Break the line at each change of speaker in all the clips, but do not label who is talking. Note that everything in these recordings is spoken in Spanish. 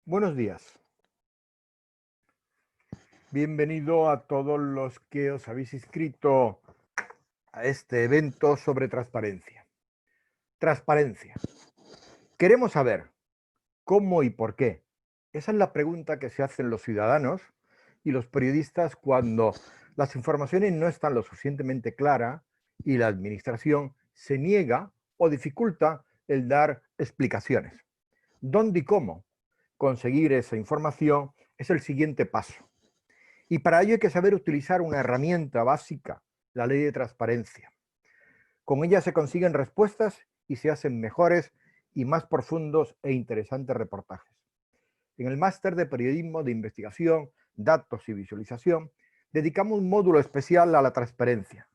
Buenos días. Bienvenido a todos los que os habéis inscrito a este evento sobre transparencia. Transparencia. Queremos saber cómo y por qué. Esa es la pregunta que se hacen los ciudadanos y los periodistas cuando las informaciones no están lo suficientemente claras y la administración se niega o dificulta el dar explicaciones. ¿Dónde y cómo conseguir esa información? Es el siguiente paso. Y para ello hay que saber utilizar una herramienta básica, la ley de transparencia. Con ella se consiguen respuestas y se hacen mejores y más profundos e interesantes reportajes. En el máster de periodismo de investigación, datos y visualización, dedicamos un módulo especial a la transparencia.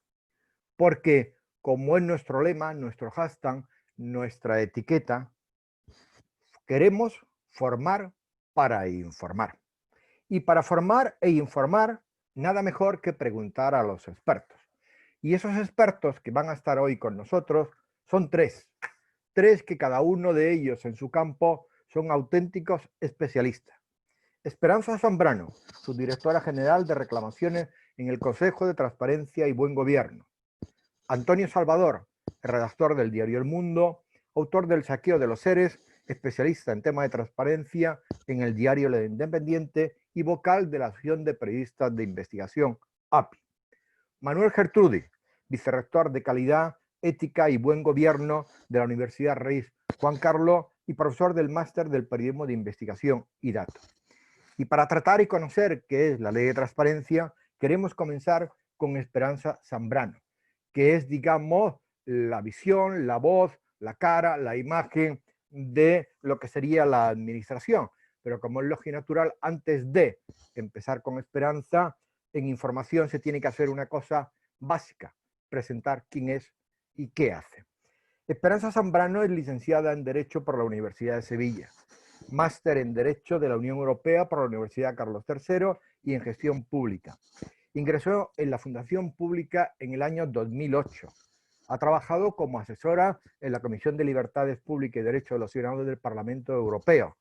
Porque, como es nuestro lema, nuestro hashtag, nuestra etiqueta, queremos formar para informar. Y para formar e informar, nada mejor que preguntar a los expertos. Y esos expertos que van a estar hoy con nosotros son tres. Tres que cada uno de ellos en su campo son auténticos especialistas. Esperanza Zambrano, subdirectora general de reclamaciones en el Consejo de Transparencia y Buen Gobierno. Antonio Salvador, redactor del diario El Mundo, autor del Saqueo de los Seres, especialista en temas de transparencia en el diario El Independiente y vocal de la Asociación de Periodistas de Investigación, API. Manuel Gertrudis, vicerrector de Calidad, Ética y Buen Gobierno de la Universidad Rey Juan Carlos y profesor del Máster del Periodismo de Investigación y Datos. Y para tratar y conocer qué es la ley de transparencia, queremos comenzar con Esperanza Zambrano, que es, digamos, la visión, la voz, la cara, la imagen de lo que sería la administración. Pero como es lógico y natural, antes de empezar con Esperanza, en información se tiene que hacer una cosa básica, presentar quién es y qué hace. Esperanza Zambrano es licenciada en Derecho por la Universidad de Sevilla, máster en Derecho de la Unión Europea por la Universidad Carlos III y en Gestión Pública. Ingresó en la Fundación Pública en el año 2008. Ha trabajado como asesora en la Comisión de Libertades Públicas y Derechos de los Ciudadanos del Parlamento Europeo,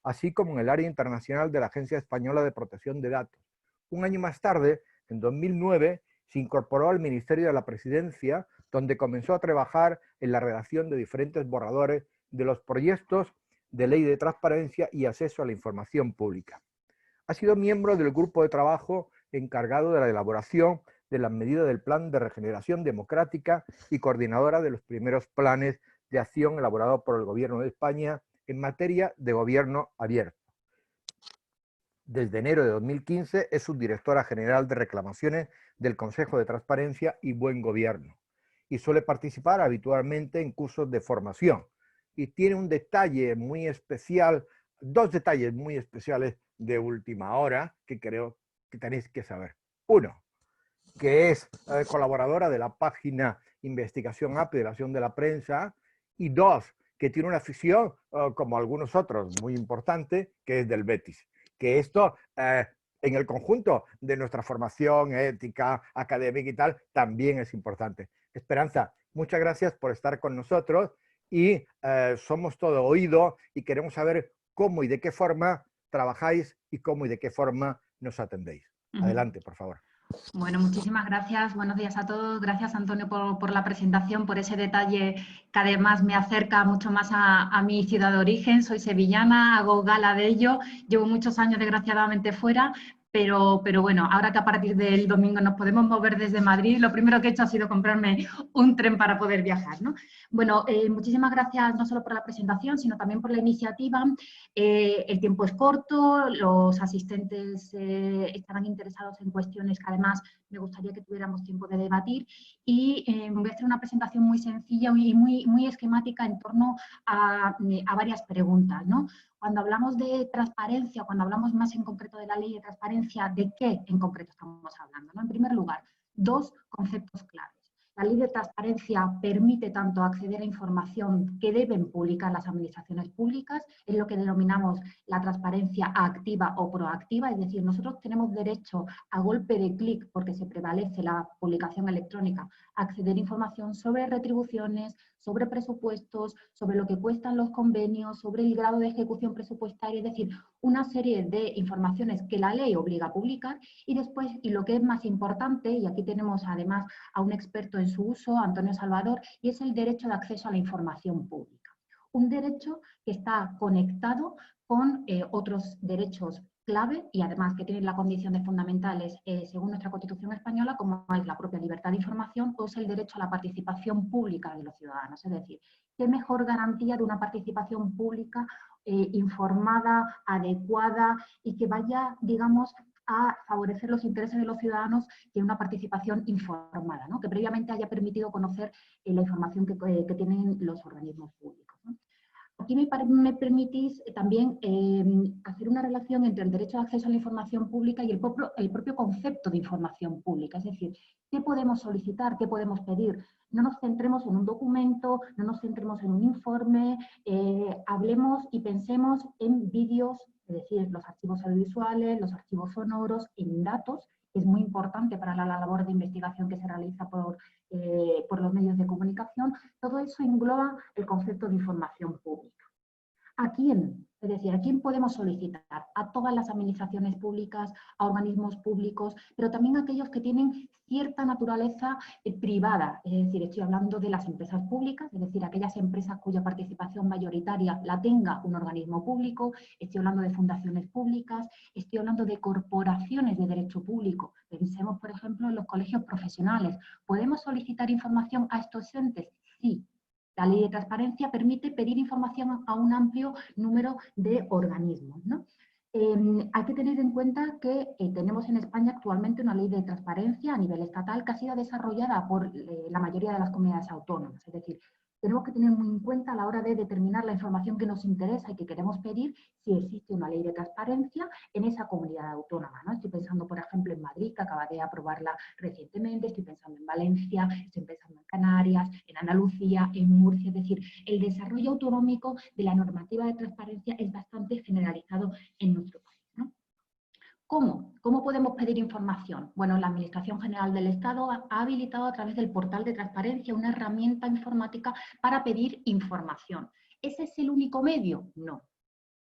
así como en el área internacional de la Agencia Española de Protección de Datos. Un año más tarde, en 2009, se incorporó al Ministerio de la Presidencia, donde comenzó a trabajar en la redacción de diferentes borradores de los proyectos de ley de transparencia y acceso a la información pública. Ha sido miembro del grupo de trabajo encargado de la elaboración de las medidas del Plan de Regeneración Democrática y coordinadora de los primeros planes de acción elaborados por el Gobierno de España en materia de gobierno abierto. Desde enero de 2015 es subdirectora general de reclamaciones del Consejo de Transparencia y Buen Gobierno y suele participar habitualmente en cursos de formación. Y tiene un detalle muy especial, dos detalles muy especiales de última hora que creo que tenéis que saber. Uno, que es colaboradora de la página Investigación API de la Asociación de la Prensa, y dos, que tiene una afición, como algunos otros, muy importante, que es del Betis. Que esto, en el conjunto de nuestra formación ética, académica y tal, también es importante. Esperanza, muchas gracias por estar con nosotros y somos todo oído y queremos saber cómo y de qué forma trabajáis y cómo y de qué forma nos atendéis. Adelante, por favor.
Bueno, muchísimas gracias. Buenos días a todos. Gracias, Antonio, por la presentación, por ese detalle que además me acerca mucho más a mi ciudad de origen. Soy sevillana, hago gala de ello. Llevo muchos años, desgraciadamente, fuera. Pero bueno, ahora que a partir del domingo nos podemos mover desde Madrid, lo primero que he hecho ha sido comprarme un tren para poder viajar, ¿no? Bueno, muchísimas gracias no solo por la presentación, sino también por la iniciativa. El tiempo es corto, los asistentes estarán interesados en cuestiones que además me gustaría que tuviéramos tiempo de debatir y voy a hacer una presentación muy sencilla y muy esquemática en torno a varias preguntas, ¿no? Cuando hablamos de transparencia, cuando hablamos más en concreto de la ley de transparencia, ¿de qué en concreto estamos hablando, ¿no? En primer lugar, dos conceptos claros. La ley de transparencia permite tanto acceder a información que deben publicar las administraciones públicas, es lo que denominamos la transparencia activa o proactiva, es decir, nosotros tenemos derecho a golpe de clic, porque se prevalece la publicación electrónica, a acceder a información sobre retribuciones, sobre presupuestos, sobre lo que cuestan los convenios, sobre el grado de ejecución presupuestaria, es decir, una serie de informaciones que la ley obliga a publicar y después, y lo que es más importante, y aquí tenemos además a un experto en su uso, Antonio Salvador, y es el derecho de acceso a la información pública. Un derecho que está conectado con otros derechos clave y además que tienen la condición de fundamentales según nuestra Constitución española, como es la propia libertad de información o es el derecho a la participación pública de los ciudadanos. Es decir, ¿qué mejor garantía de una participación pública informada, adecuada y que vaya, digamos, a favorecer los intereses de los ciudadanos que una participación informada, ¿no? Que previamente haya permitido conocer la información que tienen los organismos públicos, ¿no? Aquí me permitís también hacer una relación entre el derecho de acceso a la información pública y el propio concepto de información pública. Es decir, ¿qué podemos solicitar? ¿Qué podemos pedir? No nos centremos en un documento, no nos centremos en un informe, hablemos y pensemos en vídeos, es decir, los archivos audiovisuales, los archivos sonoros, en datos, que es muy importante para la labor de investigación que se realiza por los medios de comunicación. Todo eso engloba el concepto de información pública. ¿A quién? Es decir, ¿a quién podemos solicitar? A todas las administraciones públicas, a organismos públicos, pero también a aquellos que tienen cierta naturaleza privada. Es decir, estoy hablando de las empresas públicas, es decir, aquellas empresas cuya participación mayoritaria la tenga un organismo público. Estoy hablando de fundaciones públicas, estoy hablando de corporaciones de derecho público. Pensemos, por ejemplo, en los colegios profesionales. ¿Podemos solicitar información a estos entes? Sí. La ley de transparencia permite pedir información a un amplio número de organismos, ¿no? Hay que tener en cuenta que tenemos en España actualmente una ley de transparencia a nivel estatal que ha sido desarrollada por la mayoría de las comunidades autónomas. Es decir, tenemos que tener muy en cuenta a la hora de determinar la información que nos interesa y que queremos pedir si existe una ley de transparencia en esa comunidad autónoma, ¿no? Estoy pensando, por ejemplo, en Madrid, que acaba de aprobarla recientemente, estoy pensando en Valencia, estoy pensando en Canarias, en Andalucía, en Murcia. Es decir, el desarrollo autonómico de la normativa de transparencia es bastante generalizado en nuestro país, ¿no? ¿Cómo? ¿Cómo podemos pedir información? Bueno, la Administración General del Estado ha habilitado a través del portal de transparencia una herramienta informática para pedir información. ¿Ese es el único medio? No.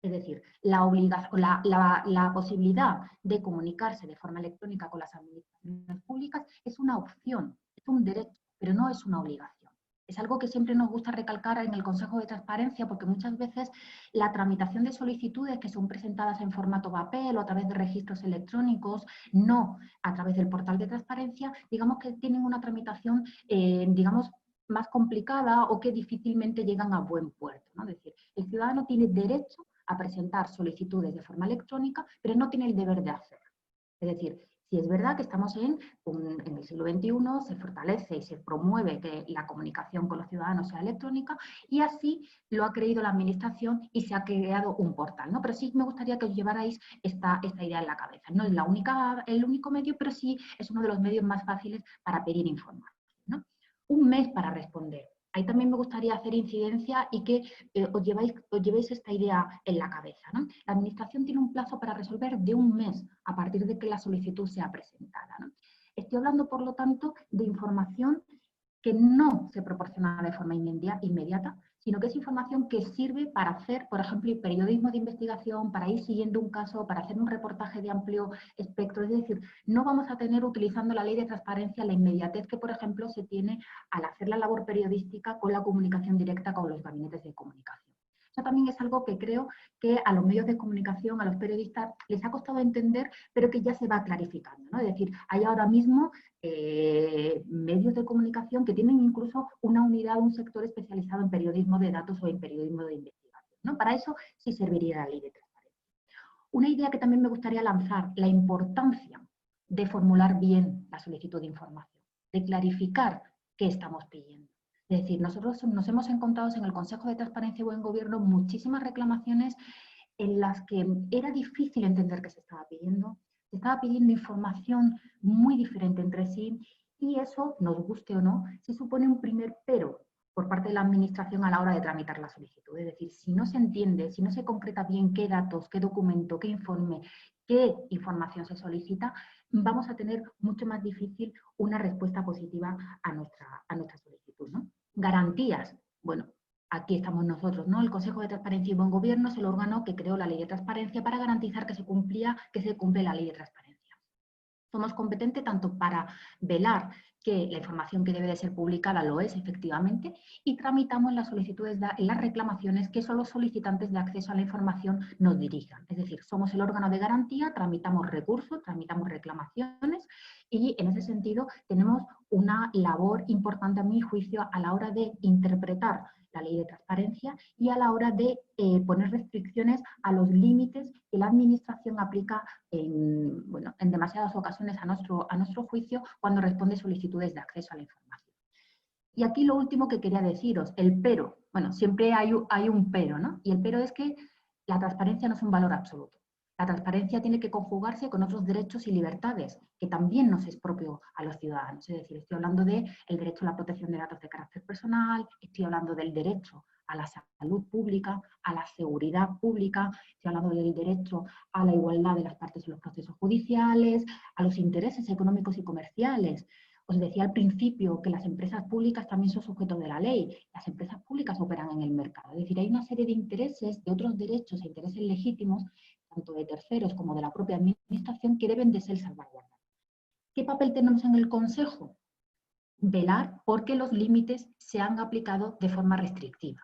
Es decir, la posibilidad de comunicarse de forma electrónica con las administraciones públicas es una opción, es un derecho, pero no es una obligación. Es algo que siempre nos gusta recalcar en el Consejo de Transparencia, porque muchas veces la tramitación de solicitudes que son presentadas en formato papel o a través de registros electrónicos, no a través del portal de transparencia, digamos que tienen una tramitación, digamos, más complicada o que difícilmente llegan a buen puerto, ¿no? Es decir, el ciudadano tiene derecho a presentar solicitudes de forma electrónica, pero no tiene el deber de hacerlo. Es decir, si es verdad que estamos en el siglo XXI, se fortalece y se promueve que la comunicación con los ciudadanos sea electrónica y así lo ha creído la Administración y se ha creado un portal, ¿no? Pero sí me gustaría que os llevarais esta idea en la cabeza. No es el único medio, pero sí es uno de los medios más fáciles para pedir información, ¿no? Un mes para responder. Ahí también me gustaría hacer incidencia y que os llevéis esta idea en la cabeza, ¿no? La Administración tiene un plazo para resolver de un mes a partir de que la solicitud sea presentada, ¿no? Estoy hablando, por lo tanto, de información que no se proporciona de forma inmediata, sino que es información que sirve para hacer, por ejemplo, periodismo de investigación, para ir siguiendo un caso, para hacer un reportaje de amplio espectro. Es decir, no vamos a tener, utilizando la ley de transparencia, la inmediatez que, por ejemplo, se tiene al hacer la labor periodística con la comunicación directa con los gabinetes de comunicación. Eso también es algo que creo que a los medios de comunicación, a los periodistas, les ha costado entender, pero que ya se va clarificando, ¿no? Es decir, hay ahora mismo medios de comunicación que tienen incluso una unidad, un sector especializado en periodismo de datos o en periodismo de investigación, ¿no? Para eso sí serviría la ley de transparencia. Una idea que también me gustaría lanzar, la importancia de formular bien la solicitud de información, de clarificar qué estamos pidiendo. Es decir, nosotros nos hemos encontrado en el Consejo de Transparencia y Buen Gobierno muchísimas reclamaciones en las que era difícil entender qué se estaba pidiendo. Se estaba pidiendo información muy diferente entre sí y eso, nos guste o no, se supone un primer pero por parte de la Administración a la hora de tramitar la solicitud. Es decir, si no se entiende, si no se concreta bien qué datos, qué documento, qué informe, qué información se solicita, vamos a tener mucho más difícil una respuesta positiva a nuestra solicitud, ¿no? Garantías. Bueno, aquí estamos nosotros, ¿no? El Consejo de Transparencia y Buen Gobierno es el órgano que creó la Ley de Transparencia para garantizar que se cumple la Ley de Transparencia. Somos competentes tanto para velar que la información que debe de ser publicada lo es efectivamente y tramitamos las solicitudes, las reclamaciones que son los solicitantes de acceso a la información nos dirijan. Es decir, somos el órgano de garantía, tramitamos recursos, tramitamos reclamaciones y en ese sentido tenemos una labor importante a mi juicio a la hora de interpretar la ley de transparencia y a la hora de poner restricciones a los límites que la administración aplica en demasiadas ocasiones a nuestro juicio cuando responde solicitudes de acceso a la información. Y aquí lo último que quería deciros, el pero. Bueno, siempre hay un pero, ¿no? Y el pero es que la transparencia no es un valor absoluto. La transparencia tiene que conjugarse con otros derechos y libertades, que también nos es propio a los ciudadanos. Es decir, estoy hablando del derecho a la protección de datos de carácter personal, estoy hablando del derecho a la salud pública, a la seguridad pública, estoy hablando del derecho a la igualdad de las partes en los procesos judiciales, a los intereses económicos y comerciales. Os decía al principio que las empresas públicas también son sujetos de la ley. Las empresas públicas operan en el mercado. Es decir, hay una serie de intereses, de otros derechos e intereses legítimos, tanto de terceros como de la propia administración, que deben de ser salvaguardados. ¿Qué papel tenemos en el Consejo? Velar porque los límites se han aplicado de forma restrictiva.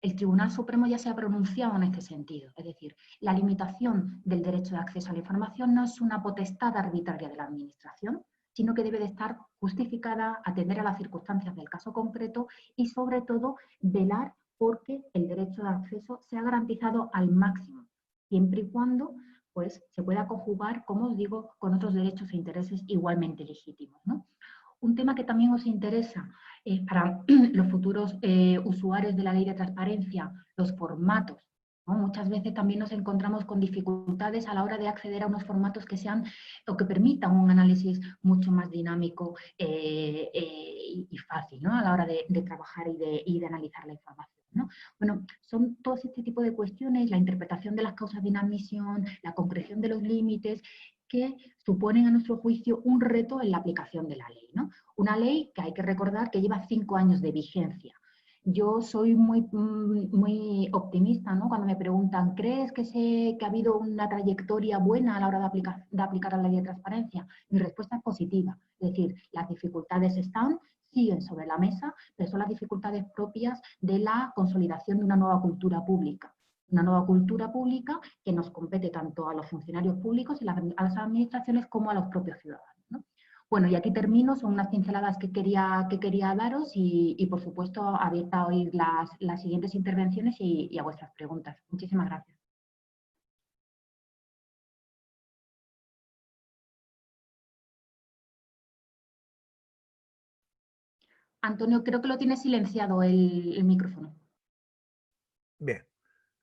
El Tribunal Supremo ya se ha pronunciado en este sentido, es decir, la limitación del derecho de acceso a la información no es una potestad arbitraria de la Administración, sino que debe de estar justificada, atender a las circunstancias del caso concreto y, sobre todo, velar porque el derecho de acceso sea garantizado al máximo, siempre y cuando pues, se pueda conjugar, como os digo, con otros derechos e intereses igualmente legítimos, ¿no? Un tema que también os interesa para los futuros usuarios de la ley de transparencia, los formatos, ¿no? Muchas veces también nos encontramos con dificultades a la hora de acceder a unos formatos que sean o que permitan un análisis mucho más dinámico y fácil, ¿no? A la hora de trabajar y de analizar la información, ¿no? Bueno, son todo este tipo de cuestiones, la interpretación de las causas de inadmisión, la concreción de los límites, que suponen a nuestro juicio un reto en la aplicación de la ley, ¿no? Una ley que hay que recordar que lleva 5 años de vigencia. Yo soy muy optimista, ¿no? Cuando me preguntan, ¿crees que ha habido una trayectoria buena a la hora de aplicar la ley de transparencia? Mi respuesta es positiva. Es decir, las dificultades siguen sobre la mesa, pero son las dificultades propias de la consolidación de una nueva cultura pública. Una nueva cultura pública que nos compete tanto a los funcionarios públicos y a las administraciones como a los propios ciudadanos, ¿no? Bueno, y aquí termino, son unas pinceladas que quería daros y por supuesto, abierta a oír las siguientes intervenciones y a vuestras preguntas. Muchísimas gracias. Antonio, creo que lo tienes silenciado el micrófono.
Bien,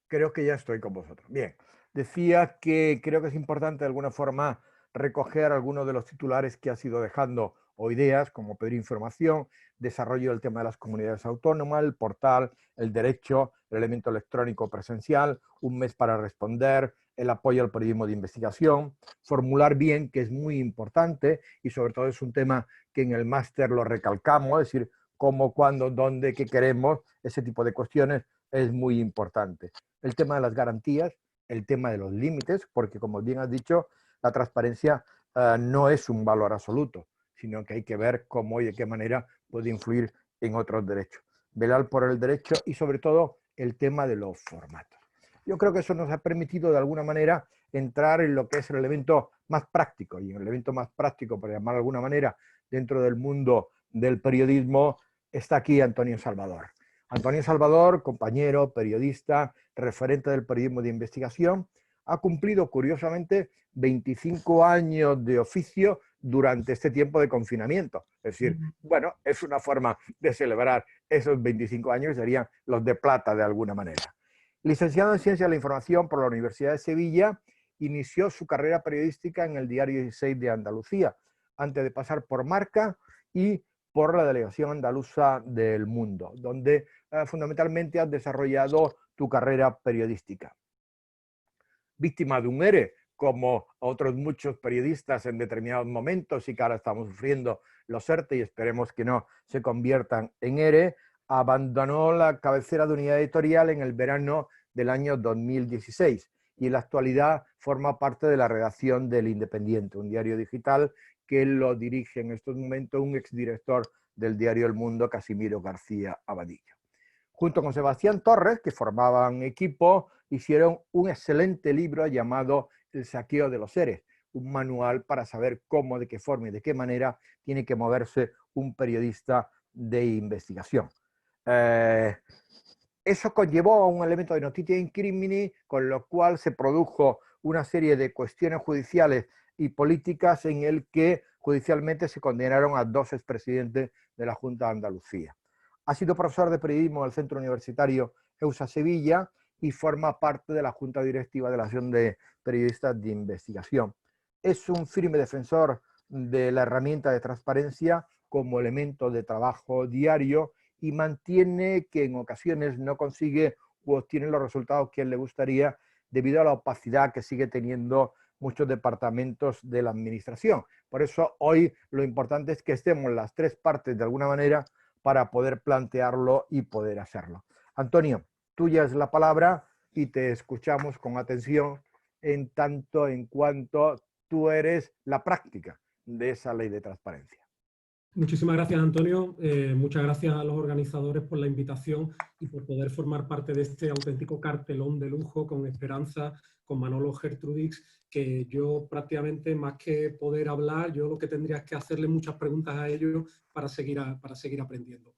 creo que ya estoy con vosotros. Bien, decía que creo que es importante de alguna forma recoger algunos de los titulares que has ido dejando o ideas, como pedir información, desarrollo del tema de las comunidades autónomas, el portal, el derecho, el elemento electrónico presencial, un mes para responder, el apoyo al periodismo de investigación, formular bien, que es muy importante y sobre todo es un tema que en el máster lo recalcamos, es decir, cómo, cuándo, dónde, qué queremos, ese tipo de cuestiones es muy importante. El tema de las garantías, el tema de los límites, porque como bien has dicho, la transparencia no es un valor absoluto, sino que hay que ver cómo y de qué manera puede influir en otros derechos. Velar por el derecho y sobre todo el tema de los formatos. Yo creo que eso nos ha permitido de alguna manera entrar en lo que es el elemento más práctico, y el elemento más práctico, por llamar de alguna manera, dentro del mundo del periodismo, está aquí Antonio Salvador. Antonio Salvador, compañero, periodista, referente del periodismo de investigación, ha cumplido curiosamente 25 años de oficio durante este tiempo de confinamiento. Es decir, bueno, es una forma de celebrar esos 25 años, serían los de plata de alguna manera. Licenciado en Ciencias de la Información por la Universidad de Sevilla, inició su carrera periodística en el Diario 16 de Andalucía, antes de pasar por Marca y por la Delegación Andaluza del Mundo, donde fundamentalmente has desarrollado tu carrera periodística. Víctima de un ERE, como otros muchos periodistas en determinados momentos y que ahora estamos sufriendo los ERTE y esperemos que no se conviertan en ERE, Abandonó la cabecera de unidad editorial en el verano del año 2016 y en la actualidad forma parte de la redacción del Independiente, un diario digital que lo dirige en estos momentos un exdirector del diario El Mundo, Casimiro García Abadillo. Junto con Sebastián Torres, que formaban equipo, hicieron un excelente libro llamado El saqueo de los seres, un manual para saber cómo, de qué forma y de qué manera tiene que moverse un periodista de investigación. Eso conllevó a un elemento de noticia in crimini, con lo cual se produjo una serie de cuestiones judiciales y políticas en el que judicialmente se condenaron a 2 expresidentes de la Junta de Andalucía. Ha sido profesor de periodismo del Centro Universitario EUSA Sevilla y forma parte de la Junta Directiva de la Asociación de Periodistas de Investigación. Es un firme defensor de la herramienta de transparencia como elemento de trabajo diario y mantiene que en ocasiones no consigue u obtiene los resultados que a él le gustaría debido a la opacidad que sigue teniendo muchos departamentos de la administración. Por eso hoy lo importante es que estemos las 3 partes de alguna manera para poder plantearlo y poder hacerlo. Antonio, tuya es la palabra y te escuchamos con atención en tanto en cuanto tú eres la práctica de esa ley de transparencia.
Muchísimas gracias, Antonio. Muchas gracias a los organizadores por la invitación y por poder formar parte de este auténtico cartelón de lujo con Esperanza, con Manolo Gertrudix, que yo prácticamente, más que poder hablar, yo lo que tendría es que hacerle muchas preguntas a ellos para seguir aprendiendo.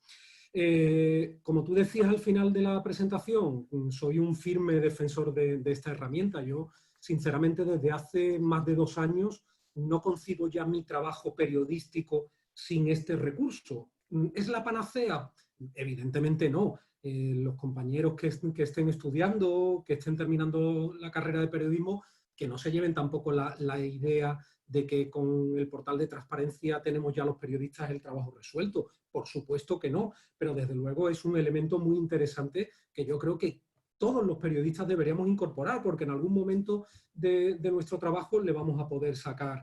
Como tú decías al final de la presentación, soy un firme defensor de esta herramienta. Yo, sinceramente, desde hace más de 2 años no concibo ya mi trabajo periodístico sin este recurso. ¿Es la panacea? Evidentemente no. Los compañeros que estén estudiando, que estén terminando la carrera de periodismo, que no se lleven tampoco la idea de que con el portal de transparencia tenemos ya los periodistas el trabajo resuelto. Por supuesto que no, pero desde luego es un elemento muy interesante que yo creo que todos los periodistas deberíamos incorporar, porque en algún momento de nuestro trabajo le vamos a poder sacar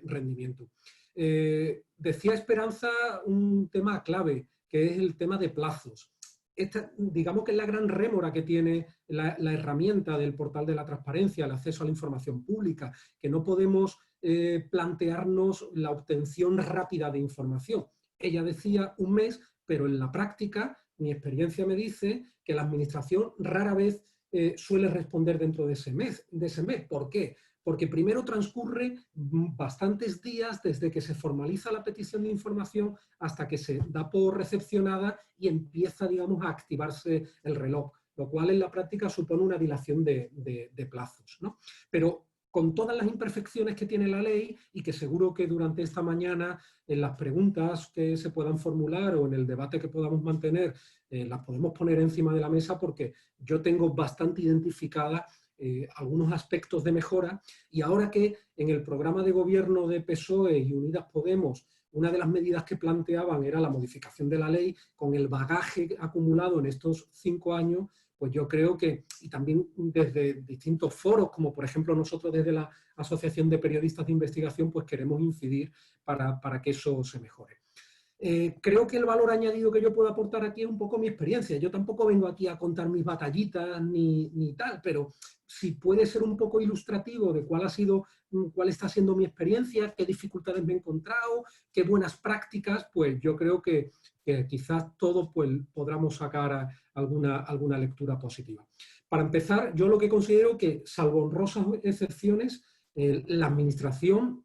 rendimiento. Decía Esperanza un tema clave, que es el tema de plazos. Digamos que es la gran rémora que tiene la herramienta del portal de la transparencia, el acceso a la información pública, que no podemos plantearnos la obtención rápida de información. Ella decía 1 mes, pero en la práctica mi experiencia me dice que la administración rara vez suele responder dentro de ese mes. ¿Por qué? Porque primero transcurre bastantes días desde que se formaliza la petición de información hasta que se da por recepcionada y empieza, digamos, a activarse el reloj, lo cual en la práctica supone una dilación de plazos, ¿no? Pero con todas las imperfecciones que tiene la ley y que seguro que durante esta mañana en las preguntas que se puedan formular o en el debate que podamos mantener las podemos poner encima de la mesa, porque yo tengo bastante identificada algunos aspectos de mejora, y ahora que en el programa de gobierno de PSOE y Unidas Podemos una de las medidas que planteaban era la modificación de la ley, con el bagaje acumulado en estos 5 años, pues yo creo que, y también desde distintos foros, como por ejemplo nosotros desde la Asociación de Periodistas de Investigación, pues queremos incidir para que eso se mejore. Creo que el valor añadido que yo puedo aportar aquí es un poco mi experiencia. Yo tampoco vengo aquí a contar mis batallitas ni tal, pero si puede ser un poco ilustrativo de cuál está siendo mi experiencia, qué dificultades me he encontrado, qué buenas prácticas, pues yo creo que quizás todos pues, podamos sacar alguna lectura positiva. Para empezar, yo lo que considero que, salvo honrosas excepciones, la administración,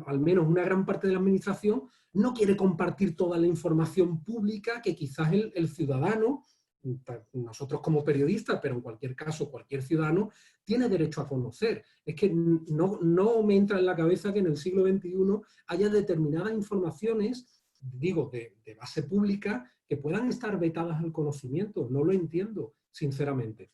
al menos una gran parte de la administración, no quiere compartir toda la información pública que quizás el ciudadano, nosotros como periodistas, pero en cualquier caso cualquier ciudadano, tiene derecho a conocer. Es que no me entra en la cabeza que en el siglo XXI haya determinadas informaciones, digo, de base pública, que puedan estar vetadas al conocimiento. No lo entiendo, sinceramente.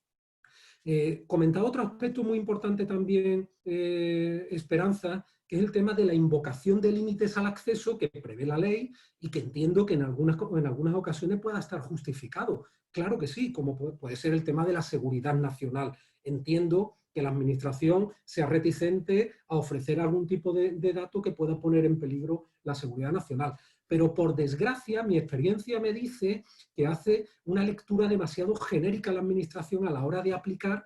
Comentaba otro aspecto muy importante también, Esperanza, que es el tema de la invocación de límites al acceso que prevé la ley y que entiendo que en algunas ocasiones pueda estar justificado. Claro que sí, como puede ser el tema de la seguridad nacional. Entiendo que la administración sea reticente a ofrecer algún tipo de dato que pueda poner en peligro la seguridad nacional. Pero por desgracia, mi experiencia me dice que hace una lectura demasiado genérica a la administración a la hora de aplicar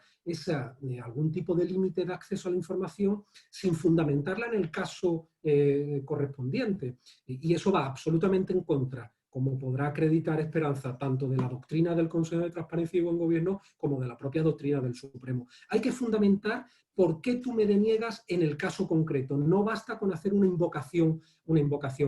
algún tipo de límite de acceso a la información sin fundamentarla en el caso correspondiente. Y eso va absolutamente en contra, como podrá acreditar Esperanza, tanto de la doctrina del Consejo de Transparencia y Buen Gobierno como de la propia doctrina del Supremo. Hay que fundamentar por qué tú me deniegas en el caso concreto. No basta con hacer una invocación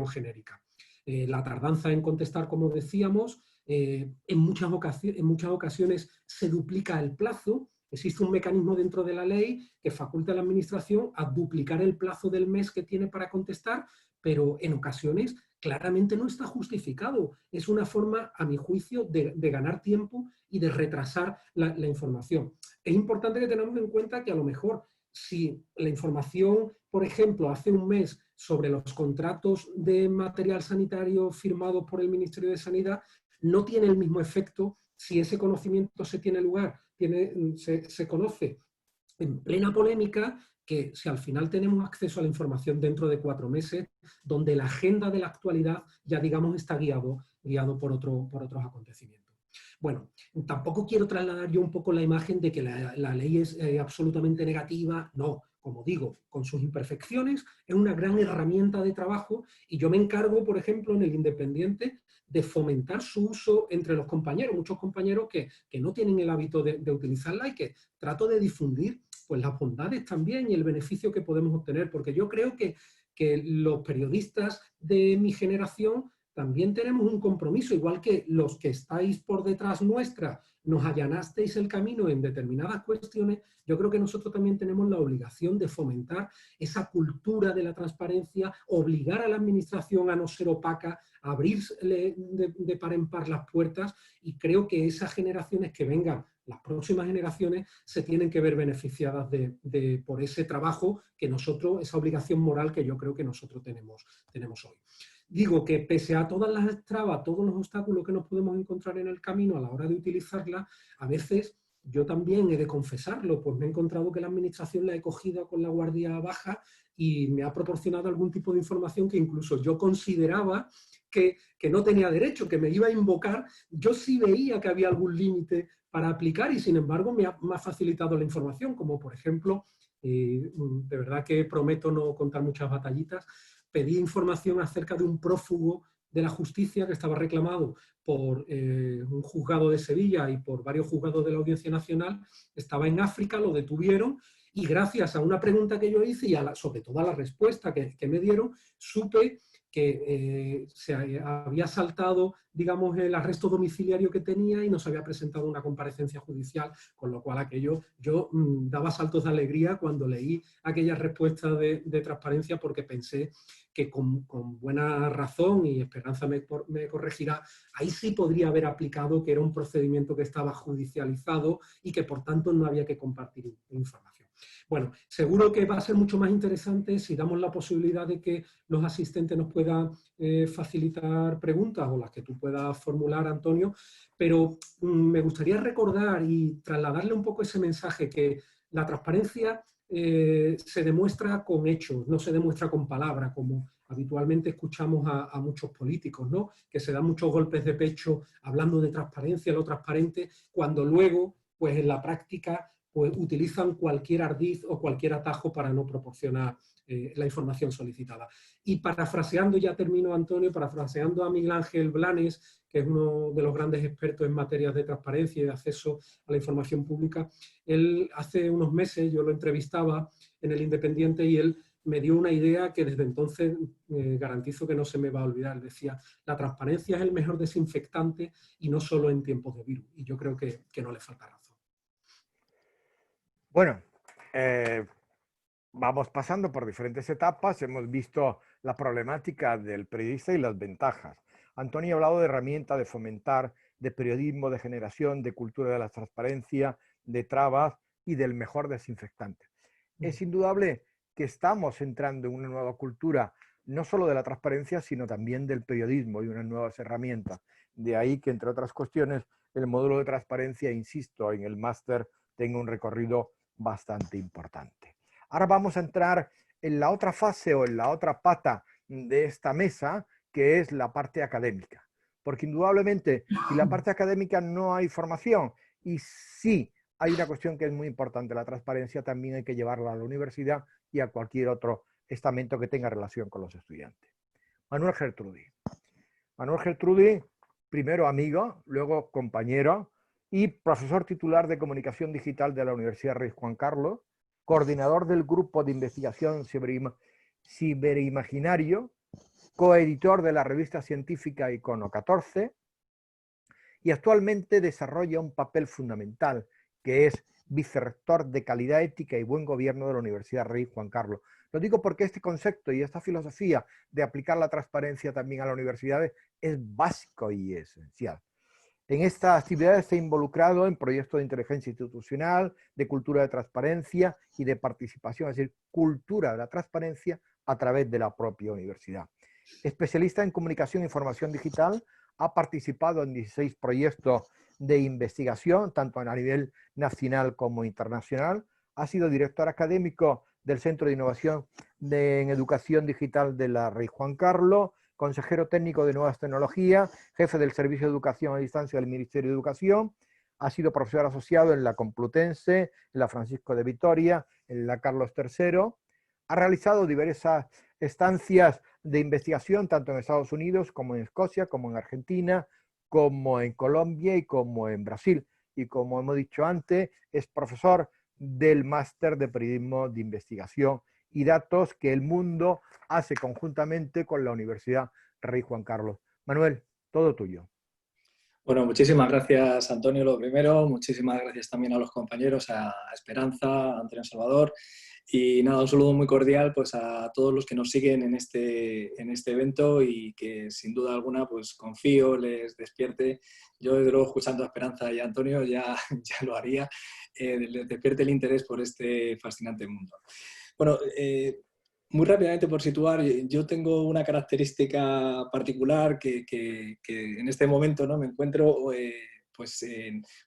genérica. La tardanza en contestar, como decíamos, en muchas ocasiones se duplica el plazo. Existe un mecanismo dentro de la ley que faculta a la administración a duplicar el plazo del mes que tiene para contestar, pero en ocasiones claramente no está justificado. Es una forma, a mi juicio, de ganar tiempo y de retrasar la información. Es importante que tengamos en cuenta que a lo mejor si la información, por ejemplo, hace un mes sobre los contratos de material sanitario firmados por el Ministerio de Sanidad, no tiene el mismo efecto si ese conocimiento se conoce en plena polémica, que si al final tenemos acceso a la información dentro de 4 meses, donde la agenda de la actualidad ya, digamos, está guiado por otros acontecimientos. Bueno, tampoco quiero trasladar yo un poco la imagen de que la ley es absolutamente negativa. No, como digo, con sus imperfecciones, es una gran herramienta de trabajo y yo me encargo, por ejemplo, en El Independiente, de fomentar su uso entre los compañeros, muchos compañeros que no tienen el hábito de utilizarla y que trato de difundir pues, las bondades también y el beneficio que podemos obtener, porque yo creo que los periodistas de mi generación también tenemos un compromiso, igual que los que estáis por detrás nuestra nos allanasteis el camino en determinadas cuestiones. Yo creo que nosotros también tenemos la obligación de fomentar esa cultura de la transparencia, obligar a la administración a no ser opaca, a abrirle de par en par las puertas, y creo que esas generaciones que vengan, las próximas generaciones, se tienen que ver beneficiadas por ese trabajo que nosotros, esa obligación moral que yo creo que nosotros tenemos hoy. Digo que pese a todas las trabas, todos los obstáculos que nos podemos encontrar en el camino a la hora de utilizarla, a veces yo también he de confesarlo, pues me he encontrado que la administración la he cogido con la guardia baja y me ha proporcionado algún tipo de información que incluso yo consideraba que no tenía derecho, que me iba a invocar. Yo sí veía que había algún límite para aplicar y sin embargo me ha facilitado la información, como por ejemplo, de verdad que prometo no contar muchas batallitas, pedí información acerca de un prófugo de la justicia que estaba reclamado por un juzgado de Sevilla y por varios juzgados de la Audiencia Nacional. Estaba en África, lo detuvieron y gracias a una pregunta que yo hice y sobre todo a la respuesta que me dieron, supe que se había saltado, digamos, el arresto domiciliario que tenía y no se había presentado una comparecencia judicial, con lo cual aquello, yo daba saltos de alegría cuando leí aquella respuesta de transparencia, porque pensé que con buena razón, y Esperanza me corregirá, ahí sí podría haber aplicado que era un procedimiento que estaba judicializado y que por tanto no había que compartir información. Bueno, seguro que va a ser mucho más interesante si damos la posibilidad de que los asistentes nos puedan facilitar preguntas o las que tú puedas formular, Antonio, pero me gustaría recordar y trasladarle un poco ese mensaje, que la transparencia se demuestra con hechos, no se demuestra con palabras, como habitualmente escuchamos a muchos políticos, ¿no? Que se dan muchos golpes de pecho hablando de transparencia, lo transparente, cuando luego, pues en la práctica, pues utilizan cualquier ardid o cualquier atajo para no proporcionar la información solicitada. Y parafraseando, ya termino, Antonio, parafraseando a Miguel Ángel Blanes, que es uno de los grandes expertos en materias de transparencia y de acceso a la información pública, él hace unos meses, yo lo entrevistaba en El Independiente y él me dio una idea que desde entonces garantizo que no se me va a olvidar. Decía, la transparencia es el mejor desinfectante y no solo en tiempos de virus. Y yo creo que no le falta razón.
Bueno, vamos pasando por diferentes etapas. Hemos visto la problemática del periodista y las ventajas. Antonio ha hablado de herramienta, de fomentar, de periodismo, de generación, de cultura de la transparencia, de trabas y del mejor desinfectante. Es indudable que estamos entrando en una nueva cultura, no solo de la transparencia, sino también del periodismo y unas nuevas herramientas. De ahí que, entre otras cuestiones, el módulo de transparencia, insisto, en el máster tenga un recorrido bastante importante. Ahora vamos a entrar en la otra fase o en la otra pata de esta mesa, que es la parte académica. Porque indudablemente, si la parte académica no hay formación, y sí hay una cuestión que es muy importante, la transparencia también hay que llevarla a la universidad y a cualquier otro estamento que tenga relación con los estudiantes. Manuel Gertrudi. Manuel Gertrudi, primero amigo, luego compañero y profesor titular de Comunicación Digital de la Universidad Rey Juan Carlos, coordinador del Grupo de Investigación Ciberimaginario, coeditor de la revista científica Icono 14 y actualmente desarrolla un papel fundamental que es vicerrector de Calidad Ética y Buen Gobierno de la Universidad Rey Juan Carlos. Lo digo porque este concepto y esta filosofía de aplicar la transparencia también a las universidades es básico y esencial. En esta actividad está involucrado en proyectos de inteligencia institucional, de cultura de transparencia y de participación, es decir, cultura de la transparencia a través de la propia universidad. Especialista en comunicación e información digital, ha participado en 16 proyectos de investigación, tanto a nivel nacional como internacional. Ha sido director académico del Centro de Innovación en Educación Digital de la Rey Juan Carlos, consejero técnico de Nuevas Tecnologías, jefe del Servicio de Educación a Distancia del Ministerio de Educación. Ha sido profesor asociado en la Complutense, en la Francisco de Vitoria, en la Carlos III. Ha realizado diversas estancias de investigación, tanto en Estados Unidos como en Escocia, como en Argentina, como en Colombia y como en Brasil. Y como hemos dicho antes, es profesor del Máster de Periodismo de Investigación y Datos que El Mundo hace conjuntamente con la Universidad Rey Juan Carlos. Manuel, todo tuyo.
Bueno, muchísimas gracias, Antonio, lo primero. Muchísimas gracias también a los compañeros, a Esperanza, a Antonio Salvador. Y nada, un saludo muy cordial pues, a todos los que nos siguen en este evento y que sin duda alguna pues, confío, les despierte. Yo, desde luego, escuchando a Esperanza y a Antonio ya lo haría, les despierte el interés por este fascinante mundo. Bueno, muy rápidamente por situar, yo tengo una característica particular que en este momento, ¿no? Me encuentro,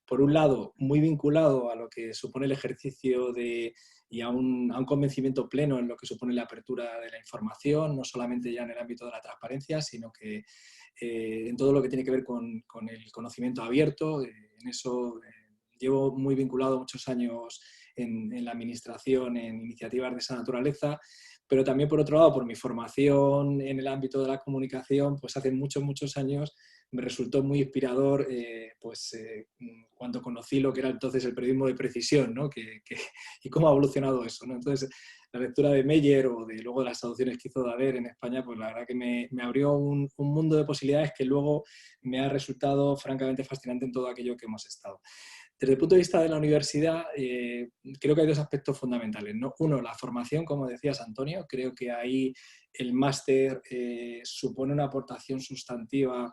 por un lado, muy vinculado a lo que supone el ejercicio y a un convencimiento pleno en lo que supone la apertura de la información, no solamente ya en el ámbito de la transparencia, sino que en todo lo que tiene que ver con el conocimiento abierto. En eso llevo muy vinculado muchos años en la administración, en iniciativas de esa naturaleza. Pero también, por otro lado, por mi formación en el ámbito de la comunicación, pues hace muchos años me resultó muy inspirador cuando conocí lo que era entonces el periodismo de precisión, ¿no? Y cómo ha evolucionado eso, ¿no? Entonces, la lectura de Meyer o luego de las traducciones que hizo Dader en España, pues la verdad que me abrió un mundo de posibilidades que luego me ha resultado francamente fascinante en todo aquello que hemos estado. Desde el punto de vista de la universidad, creo que hay dos aspectos fundamentales, ¿no? Uno, la formación, como decías, Antonio. Creo que ahí el máster supone una aportación sustantiva,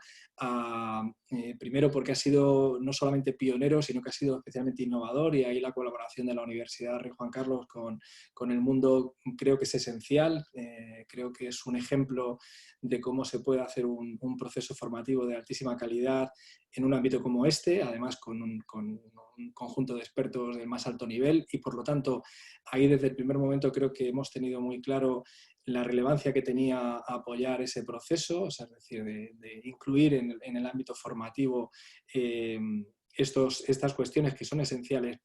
primero porque ha sido no solamente pionero, sino que ha sido especialmente innovador, y ahí la colaboración de la Universidad Rey Juan Carlos con el mundo creo que es esencial. Creo que es un ejemplo de cómo se puede hacer un proceso formativo de altísima calidad en un ámbito como este, además con un conjunto de expertos del más alto nivel, y por lo tanto ahí desde el primer momento creo que hemos tenido muy claro la relevancia que tenía apoyar ese proceso, o sea, es decir, de incluir en el ámbito formativo estas cuestiones que son esenciales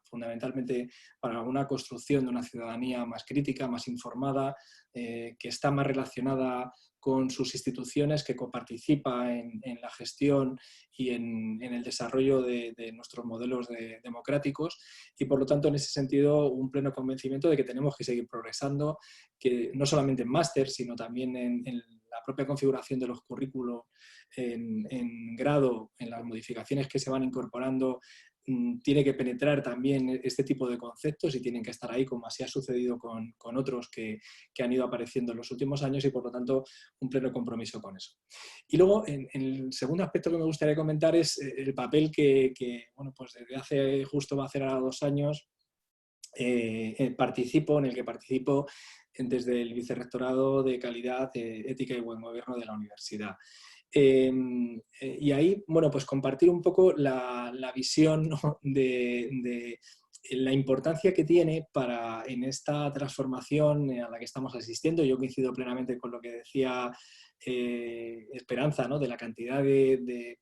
fundamentalmente para una construcción de una ciudadanía más crítica, más informada, que está más relacionada con sus instituciones, que coparticipa en la gestión y en el desarrollo de nuestros modelos democráticos, y por lo tanto en ese sentido un pleno convencimiento de que tenemos que seguir progresando, que no solamente en máster, sino también en la propia configuración de los currículos en grado, en las modificaciones que se van incorporando. Tiene que penetrar también este tipo de conceptos y tienen que estar ahí, como así ha sucedido con otros que han ido apareciendo en los últimos años, y por lo tanto un pleno compromiso con eso. Y luego, en el segundo aspecto que me gustaría comentar es el papel que pues desde hace justo va a hacer ahora 2 años en el que participo desde el Vicerrectorado de Calidad, Ética y Buen Gobierno de la universidad. Y ahí, bueno, pues compartir un poco la visión, ¿no? de la importancia que tiene en esta transformación a la que estamos asistiendo. Yo coincido plenamente con lo que decía Esperanza, ¿no? De la cantidad de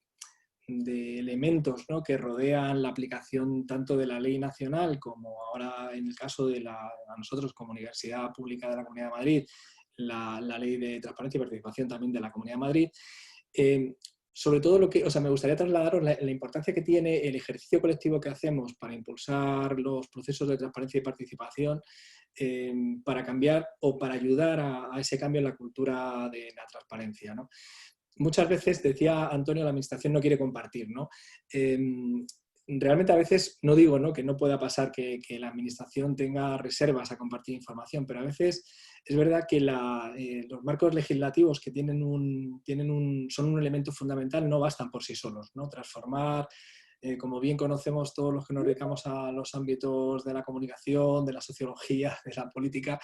elementos, ¿no? Que rodean la aplicación tanto de la ley nacional como ahora en el caso de a nosotros como Universidad Pública de la Comunidad de Madrid, la ley de transparencia y participación también de la Comunidad de Madrid. Sobre todo me gustaría trasladaros la importancia que tiene el ejercicio colectivo que hacemos para impulsar los procesos de transparencia y participación para cambiar o para ayudar a ese cambio en la cultura de la transparencia, ¿no? Muchas veces, decía Antonio, la administración no quiere compartir, ¿no? Realmente a veces, no digo, ¿no?, que no pueda pasar que la administración tenga reservas a compartir información, pero a veces es verdad que los marcos legislativos que son un elemento fundamental no bastan por sí solos, ¿no? Transformar, como bien conocemos todos los que nos dedicamos a los ámbitos de la comunicación, de la sociología, de la política,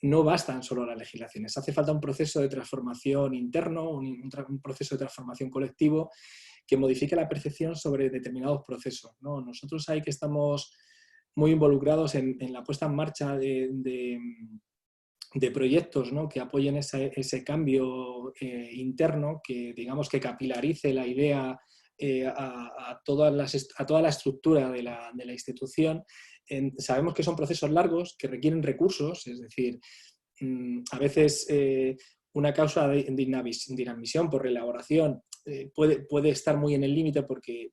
no bastan solo las legislaciones. Hace falta un proceso de transformación interno, un proceso de transformación colectivo que modifique la percepción sobre determinados procesos, ¿no? Nosotros ahí que estamos muy involucrados en la puesta en marcha de proyectos, ¿no?, que apoyen ese cambio interno, que digamos que capilarice la idea a toda la estructura de la institución. Sabemos que son procesos largos, que requieren recursos, es decir, a veces una causa de inadmisión por reelaboración puede estar muy en el límite porque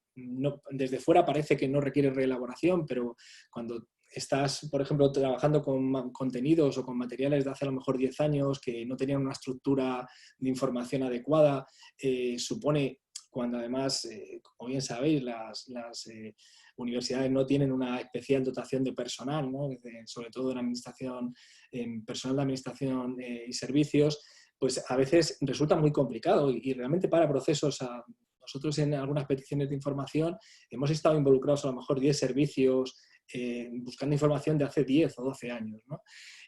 desde fuera parece que no requiere reelaboración, pero cuando estás, por ejemplo, trabajando con contenidos o con materiales de hace a lo mejor 10 años que no tenían una estructura de información adecuada, supone, cuando además, como bien sabéis, las universidades no tienen una especial dotación de personal, ¿no?, sobre todo en administración, en personal de administración y servicios, pues a veces resulta muy complicado y realmente para procesos. Nosotros en algunas peticiones de información hemos estado involucrados a lo mejor 10 servicios buscando información de hace 10 o 12 años, ¿no?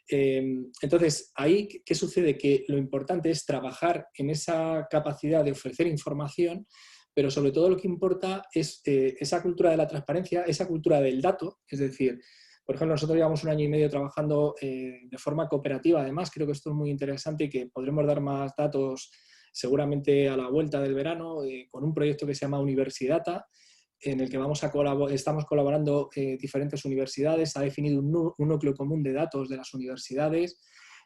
Entonces, ahí, ¿qué sucede? Que lo importante es trabajar en esa capacidad de ofrecer información, pero sobre todo lo que importa es esa cultura de la transparencia, esa cultura del dato. Es decir, por ejemplo, nosotros llevamos 1 año y medio trabajando de forma cooperativa. Además, creo que esto es muy interesante y que podremos dar más datos seguramente a la vuelta del verano con un proyecto que se llama Universidata, en el que estamos colaborando diferentes universidades. Ha definido un núcleo común de datos de las universidades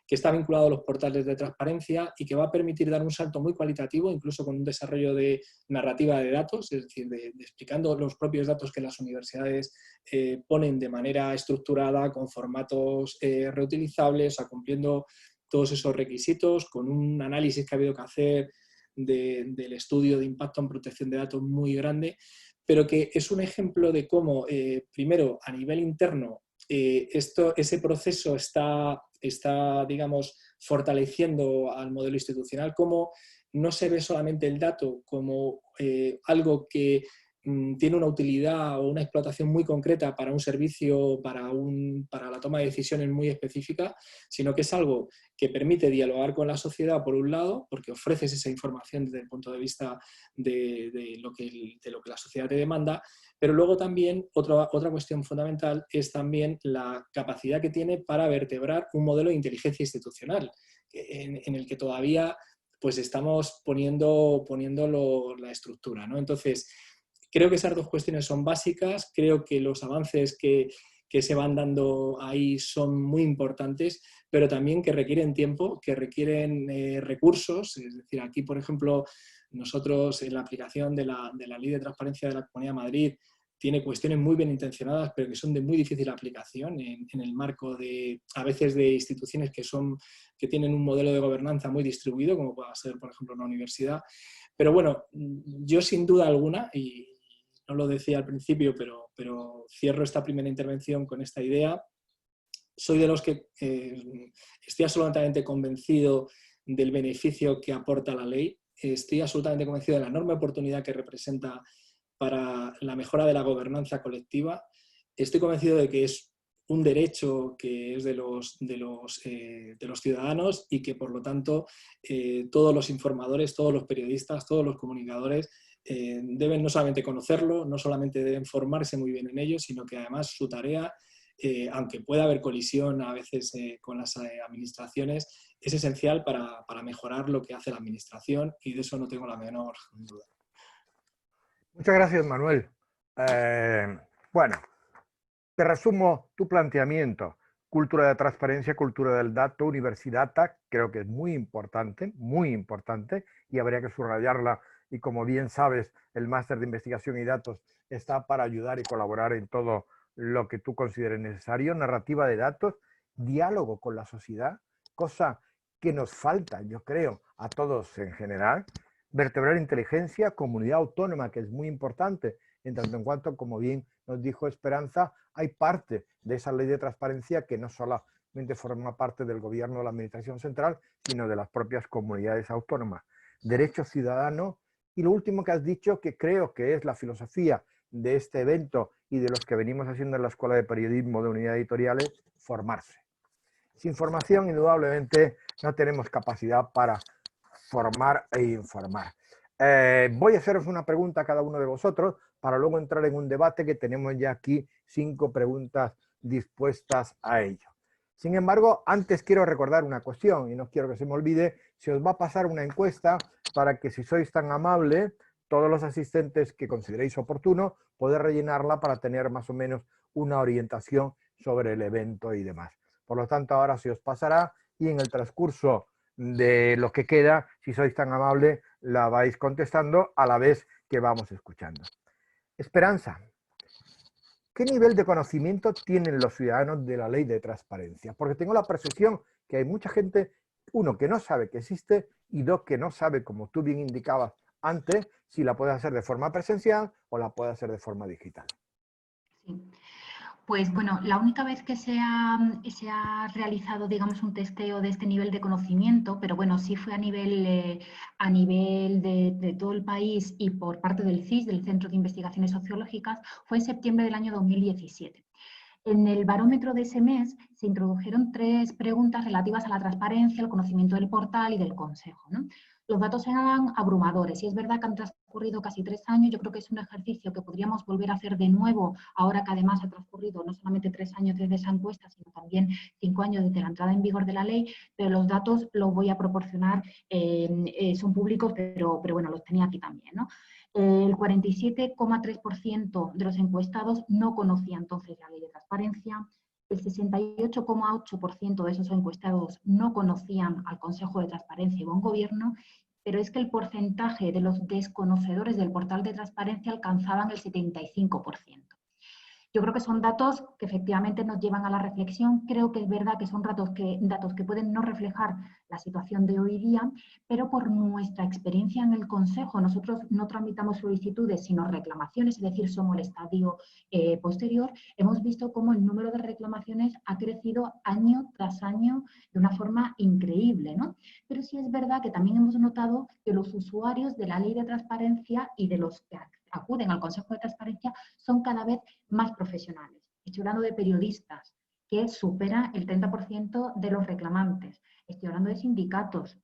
que está vinculado a los portales de transparencia y que va a permitir dar un salto muy cualitativo, incluso con un desarrollo de narrativa de datos, es decir, de explicando los propios datos que las universidades ponen de manera estructurada, con formatos reutilizables, o sea, cumpliendo todos esos requisitos, con un análisis que ha habido que hacer del estudio de impacto en protección de datos muy grande, pero que es un ejemplo de cómo, primero, a nivel interno, ese proceso está, digamos, fortaleciendo al modelo institucional, como no se ve solamente el dato como algo que tiene una utilidad o una explotación muy concreta para un servicio, para la toma de decisiones muy específica, sino que es algo que permite dialogar con la sociedad, por un lado, porque ofreces esa información desde el punto de vista de lo que la sociedad te demanda, pero luego también otra cuestión fundamental es también la capacidad que tiene para vertebrar un modelo de inteligencia institucional, en el que todavía pues estamos poniendo la estructura, ¿no? Entonces, creo que esas dos cuestiones son básicas. Creo que los avances que se van dando ahí son muy importantes, pero también que requieren tiempo, que requieren recursos. Es decir, aquí, por ejemplo, nosotros en la aplicación de la Ley de Transparencia de la Comunidad de Madrid tiene cuestiones muy bien intencionadas, pero que son de muy difícil aplicación en el marco a veces de instituciones que tienen un modelo de gobernanza muy distribuido, como pueda ser, por ejemplo, una universidad. Pero bueno, yo sin duda alguna, y no lo decía al principio, pero cierro esta primera intervención con esta idea, soy de los que estoy absolutamente convencido del beneficio que aporta la ley. Estoy absolutamente convencido de la enorme oportunidad que representa para la mejora de la gobernanza colectiva. Estoy convencido de que es un derecho que es de los ciudadanos y que, por lo tanto, todos los informadores, todos los periodistas, todos los comunicadores deben no solamente conocerlo, no solamente deben formarse muy bien en ello, sino que además su tarea, aunque pueda haber colisión a veces con las administraciones, es esencial para mejorar lo que hace la administración, y de eso no tengo la menor duda.
Muchas gracias, Manuel. Bueno, te resumo tu planteamiento. Cultura de transparencia, cultura del dato, Universidata, creo que es muy importante, y habría que subrayarla. Y como bien sabes, el máster de investigación y datos está para ayudar y colaborar en todo lo que tú consideres necesario. Narrativa de datos, diálogo con la sociedad, cosa que nos falta, yo creo, a todos en general. Vertebrar inteligencia, comunidad autónoma, que es muy importante, en tanto en cuanto, como bien nos dijo Esperanza, hay parte de esa ley de transparencia que no solamente forma parte del gobierno o la administración central, sino de las propias comunidades autónomas. Derecho ciudadano, y lo último que has dicho, que creo que es la filosofía de este evento y de los que venimos haciendo en la Escuela de Periodismo de Unidad Editoriales, formarse. Sin formación, indudablemente, no tenemos capacidad para formar e informar. Voy a haceros una pregunta a cada uno de vosotros para luego entrar en un debate, que tenemos ya aquí 5 preguntas dispuestas a ello. Sin embargo, antes quiero recordar una cuestión, y no quiero que se me olvide. Se os va a pasar una encuesta para que, si sois tan amables, todos los asistentes que consideréis oportuno, poder rellenarla para tener más o menos una orientación sobre el evento y demás. Por lo tanto, ahora se os pasará, y en el transcurso de lo que queda, si sois tan amable, la vais contestando a la vez que vamos escuchando. Esperanza, ¿qué nivel de conocimiento tienen los ciudadanos de la ley de transparencia? Porque tengo la percepción que hay mucha gente, uno, que no sabe que existe, y dos, que no sabe, como tú bien indicabas antes, si la puede hacer de forma presencial o la puede hacer de forma digital.
Sí. Pues bueno, la única vez que se ha realizado, digamos, un testeo de este nivel de conocimiento, pero bueno, sí fue a nivel de todo el país y por parte del CIS, del Centro de Investigaciones Sociológicas, fue en septiembre del año 2017. En el barómetro de ese mes se introdujeron 3 preguntas relativas a la transparencia, el conocimiento del portal y del consejo, ¿no? Los datos eran abrumadores, y es verdad que han transcurrido casi 3 años. Yo creo que es un ejercicio que podríamos volver a hacer de nuevo, ahora que además ha transcurrido no solamente 3 años desde esa encuesta, sino también 5 años desde la entrada en vigor de la ley, pero los datos los voy a proporcionar, son públicos, pero bueno, los tenía aquí también, ¿no? El 47,3% de los encuestados no conocía entonces la ley de transparencia. El 68,8% de esos encuestados no conocían al Consejo de Transparencia y Buen Gobierno, pero es que el porcentaje de los desconocedores del portal de transparencia alcanzaban el 75%. Yo creo que son datos que efectivamente nos llevan a la reflexión. Creo que es verdad que son datos que pueden no reflejar la situación de hoy día, pero por nuestra experiencia en el Consejo, nosotros no tramitamos solicitudes, sino reclamaciones, es decir, somos el estadio posterior. Hemos visto cómo el número de reclamaciones ha crecido año tras año de una forma increíble, ¿no? Pero sí es verdad que también hemos notado que los usuarios de la ley de transparencia y de los que acuden al Consejo de Transparencia son cada vez más profesionales. Estoy hablando de periodistas, que supera el 30% de los reclamantes. Estoy hablando de sindicatos.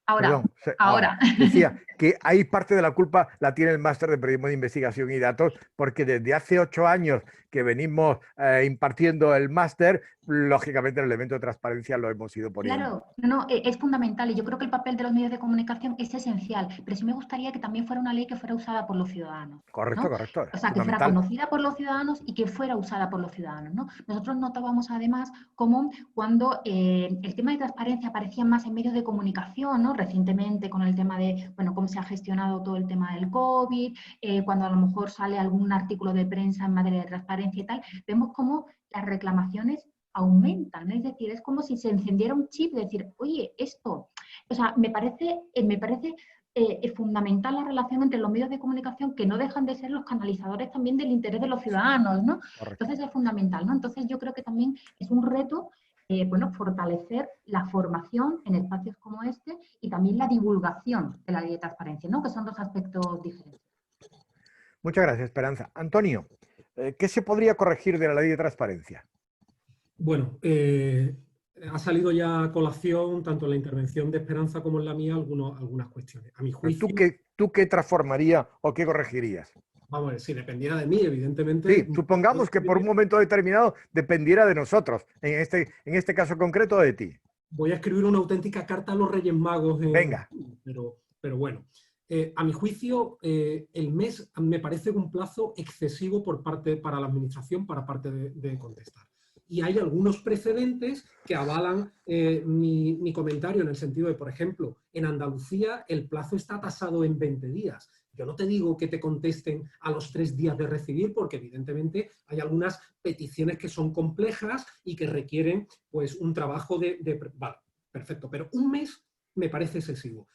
Ahora.
Decía que hay parte de la culpa la tiene el máster de periodismo de investigación y datos, porque desde hace 8 años que venimos impartiendo el máster, lógicamente el elemento de transparencia lo hemos ido poniendo.
Claro, es fundamental, y yo creo que el papel de los medios de comunicación es esencial, pero sí me gustaría que también fuera una ley que fuera usada por los ciudadanos.
Correcto,
¿no?
correcto.
O sea, que fuera conocida por los ciudadanos y que fuera usada por los ciudadanos, ¿no? Nosotros notábamos además cómo cuando el tema de transparencia aparecía más en medios de comunicación, ¿no? Recientemente con el tema de, bueno, cómo se ha gestionado todo el tema del COVID, cuando a lo mejor sale algún artículo de prensa en materia de transparencia y tal, vemos cómo las reclamaciones aumentan, es decir, es como si se encendiera un chip de decir, oye, esto, o sea, me parece fundamental la relación entre los medios de comunicación, que no dejan de ser los canalizadores también del interés de los ciudadanos, ¿no?
Correcto.
Entonces es fundamental, ¿no? Entonces yo creo que también es un reto, bueno, fortalecer la formación en espacios como este y también la divulgación de la ley de transparencia, ¿no? Que son 2 aspectos diferentes.
Muchas gracias, Esperanza. Antonio, ¿qué se podría corregir de la ley de transparencia?
Bueno, ha salido ya a colación, tanto en la intervención de Esperanza como en la mía, algunas cuestiones. A mi juicio...
¿Tú qué transformarías o qué corregirías?
Vamos a ver, si dependiera de mí, evidentemente...
Sí, supongamos que por un momento determinado dependiera de nosotros, en este caso concreto de ti.
Voy a escribir una auténtica carta a los Reyes Magos.
Venga.
Pero bueno, a mi juicio, el mes me parece un plazo excesivo para la administración, para parte de contestar. Y hay algunos precedentes que avalan mi comentario en el sentido de, por ejemplo, en Andalucía el plazo está tasado en 20 días. Yo no te digo que te contesten a los 3 días de recibir, porque evidentemente hay algunas peticiones que son complejas y que requieren pues, un trabajo Vale, perfecto, pero un mes me parece excesivo.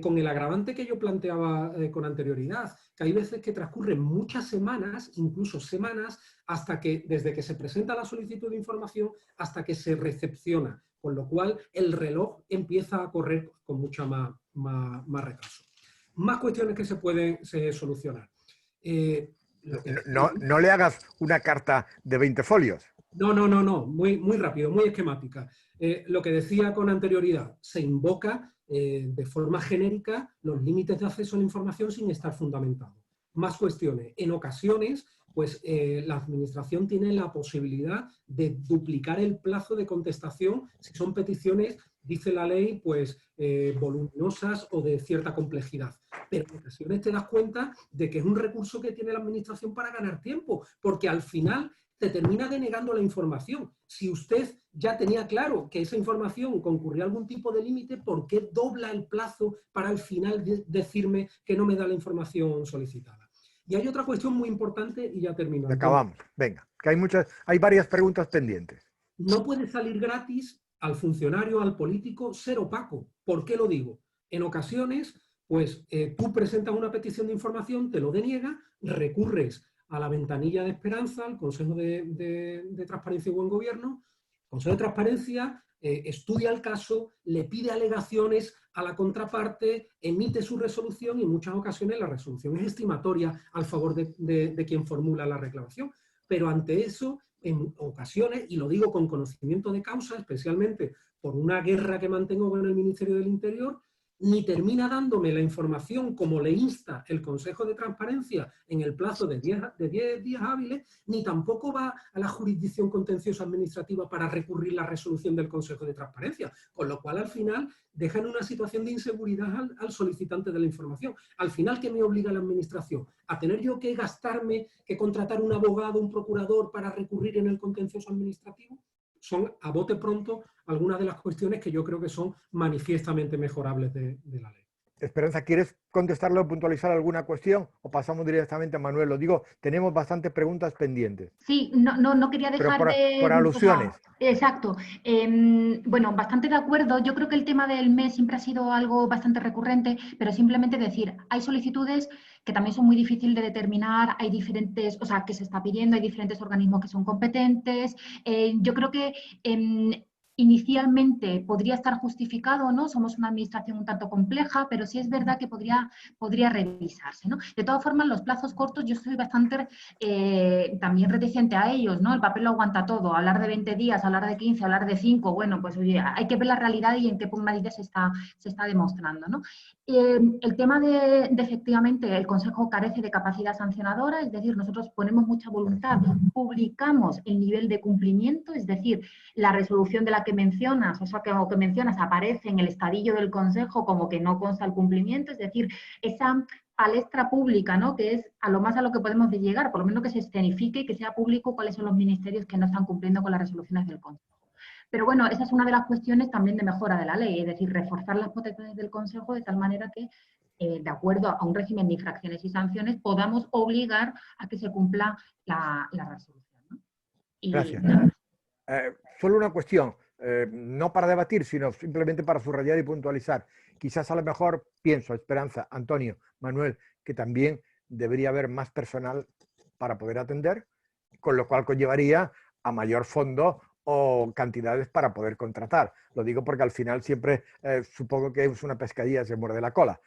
Con el agravante que yo planteaba con anterioridad, que hay veces que transcurren muchas semanas, incluso semanas, desde que se presenta la solicitud de información hasta que se recepciona, con lo cual el reloj empieza a correr con mucha más retraso. Más cuestiones que se pueden solucionar.
No le hagas una carta de 20 folios.
No, muy rápido, muy esquemática. Lo que decía con anterioridad, se invoca de forma genérica los límites de acceso a la información sin estar fundamentado. Más cuestiones. En ocasiones, pues la administración tiene la posibilidad de duplicar el plazo de contestación si son peticiones, dice la ley, pues voluminosas o de cierta complejidad. Pero en ocasiones te das cuenta de que es un recurso que tiene la administración para ganar tiempo, porque al final te termina denegando la información. Si usted ya tenía claro que esa información concurría a algún tipo de límite, ¿por qué dobla el plazo para al final decirme que no me da la información solicitada? Y hay otra cuestión muy importante y ya termino.
Acabamos. Venga, que hay varias preguntas pendientes.
No puede salir gratis al funcionario, al político, ser opaco. ¿Por qué lo digo? En ocasiones, pues tú presentas una petición de información, te lo deniega, recurres a la ventanilla de Esperanza, al Consejo de Transparencia y Buen Gobierno. El Consejo de Transparencia estudia el caso, le pide alegaciones a la contraparte, emite su resolución y en muchas ocasiones la resolución es estimatoria al favor de quien formula la reclamación. Pero ante eso, en ocasiones, y lo digo con conocimiento de causa, especialmente por una guerra que mantengo con el Ministerio del Interior, ni termina dándome la información como le insta el Consejo de Transparencia en el plazo de 10 días hábiles, ni tampoco va a la jurisdicción contenciosa administrativa para recurrir la resolución del Consejo de Transparencia, con lo cual al final deja en una situación de inseguridad al solicitante de la información. Al final, ¿qué me obliga la administración? ¿A tener yo que gastarme, que contratar un abogado, un procurador para recurrir en el contencioso administrativo? Son, a bote pronto, algunas de las cuestiones que yo creo que son manifiestamente mejorables de la ley.
Esperanza, ¿quieres contestarlo o puntualizar alguna cuestión? ¿O pasamos directamente a Manuel? Lo digo, tenemos bastantes preguntas pendientes.
Sí, no quería dejar
por alusiones.
Exacto. Bueno, bastante de acuerdo. Yo creo que el tema del mes siempre ha sido algo bastante recurrente, pero simplemente decir, hay solicitudes que también son muy difíciles de determinar, hay diferentes, o sea, que se está pidiendo, hay diferentes organismos que son competentes. Yo creo que inicialmente podría estar justificado, ¿no? Somos una administración un tanto compleja, pero sí es verdad que podría revisarse, ¿no? De todas formas, los plazos cortos yo soy bastante también reticente a ellos, ¿no? El papel lo aguanta todo, hablar de 20 días, hablar de 15, hablar de 5, bueno, pues oye, hay que ver la realidad y en qué medida se está demostrando, ¿no? El tema de efectivamente el Consejo carece de capacidad sancionadora, es decir, nosotros ponemos mucha voluntad, publicamos el nivel de cumplimiento, es decir, la resolución de la que mencionas, o sea, que mencionas aparece en el estadillo del Consejo como que no consta el cumplimiento, es decir, esa palestra pública, ¿no? Que es a lo más a lo que podemos llegar, por lo menos que se escenifique y que sea público cuáles son los ministerios que no están cumpliendo con las resoluciones del Consejo. Pero bueno, esa es una de las cuestiones también de mejora de la ley, es decir, reforzar las protecciones del Consejo de tal manera que, de acuerdo a un régimen de infracciones y sanciones, podamos obligar a que se cumpla la resolución, ¿no?
Gracias. Solo una cuestión, no para debatir, sino simplemente para subrayar y puntualizar. Quizás a lo mejor pienso, Esperanza, Antonio, Manuel, que también debería haber más personal para poder atender, con lo cual conllevaría a mayor fondo o cantidades para poder contratar. Lo digo porque al final siempre supongo que es una pescadilla, se muerde la cola.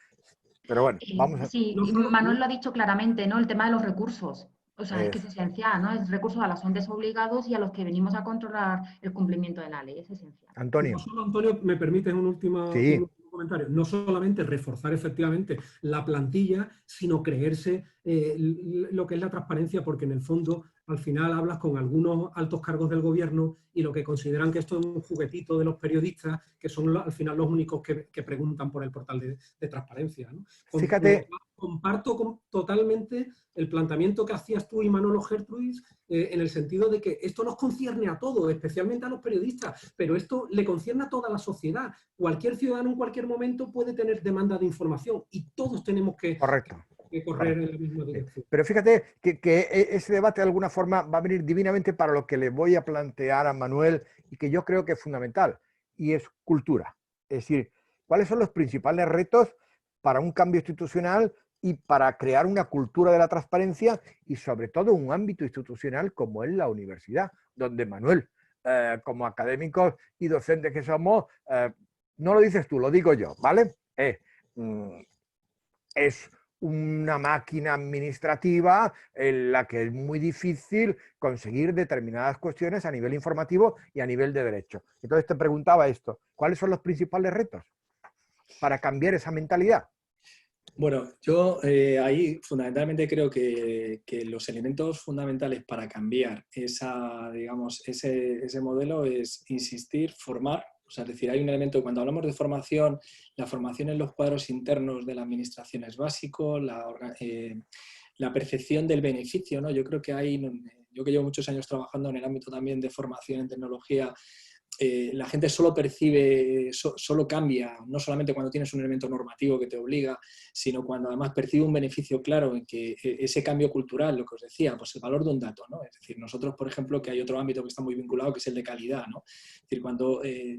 Pero bueno, vamos a...
Sí, Manuel lo ha dicho claramente, ¿no? El tema de los recursos. O sea, es que es esencial, ¿no? Es recursos a los entes obligados y a los que venimos a controlar el cumplimiento de la ley, es esencial.
Antonio.
No solo, Antonio, me permites un último comentario. No solamente reforzar efectivamente la plantilla, sino creerse lo que es la transparencia, porque en el fondo al final hablas con algunos altos cargos del gobierno y lo que consideran que esto es un juguetito de los periodistas, que son al final los únicos que preguntan por el portal de transparencia, ¿no?
Fíjate.
Comparto totalmente el planteamiento que hacías tú y Manolo Gertrudis, en el sentido de que esto nos concierne a todos, especialmente a los periodistas, pero esto le concierne a toda la sociedad. Cualquier ciudadano en cualquier momento puede tener demanda de información y todos tenemos que correr en la misma dirección.
Pero fíjate que ese debate de alguna forma va a venir divinamente para lo que le voy a plantear a Manuel y que yo creo que es fundamental, y es cultura. Es decir, ¿cuáles son los principales retos para un cambio institucional y para crear una cultura de la transparencia y sobre todo un ámbito institucional como es la universidad, donde Manuel, como académicos y docentes que somos, no lo dices tú, lo digo yo, ¿vale? Es una máquina administrativa en la que es muy difícil conseguir determinadas cuestiones a nivel informativo y a nivel de derecho. Entonces te preguntaba esto, ¿cuáles son los principales retos para cambiar esa mentalidad?
Bueno, yo ahí fundamentalmente creo que los elementos fundamentales para cambiar ese modelo es insistir, formar. O sea, es decir, hay un elemento, cuando hablamos de formación, la formación en los cuadros internos de la administración es básico, la percepción del beneficio, ¿no? Yo creo que yo que llevo muchos años trabajando en el ámbito también de formación en tecnología, la gente solo percibe, solo cambia, no solamente cuando tienes un elemento normativo que te obliga, sino cuando además percibe un beneficio claro en que ese cambio cultural, lo que os decía, pues el valor de un dato, ¿no? Es decir, nosotros, por ejemplo, que hay otro ámbito que está muy vinculado, que es el de calidad, ¿no? Es decir,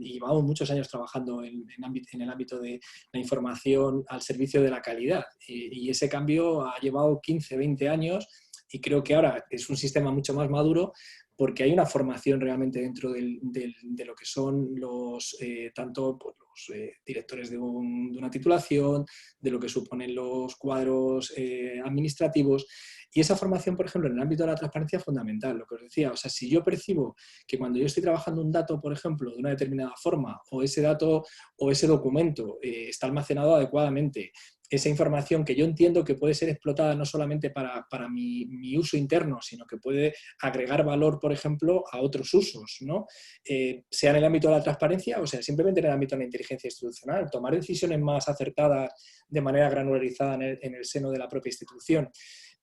y llevamos muchos años trabajando en el ámbito de la información al servicio de la calidad, y ese cambio ha llevado 15, 20 años, y creo que ahora es un sistema mucho más maduro, porque hay una formación realmente dentro de lo que son tanto pues, los directores de una titulación, de lo que suponen los cuadros administrativos. Y esa formación, por ejemplo, en el ámbito de la transparencia es fundamental, lo que os decía. O sea, si yo percibo que cuando yo estoy trabajando un dato, por ejemplo, de una determinada forma, o ese dato o ese documento está almacenado adecuadamente, esa información que yo entiendo que puede ser explotada no solamente para mi uso interno, sino que puede agregar valor, por ejemplo, a otros usos, ¿no? Sea en el ámbito de la transparencia o sea simplemente en el ámbito de la inteligencia institucional, tomar decisiones más acertadas de manera granularizada en el seno de la propia institución.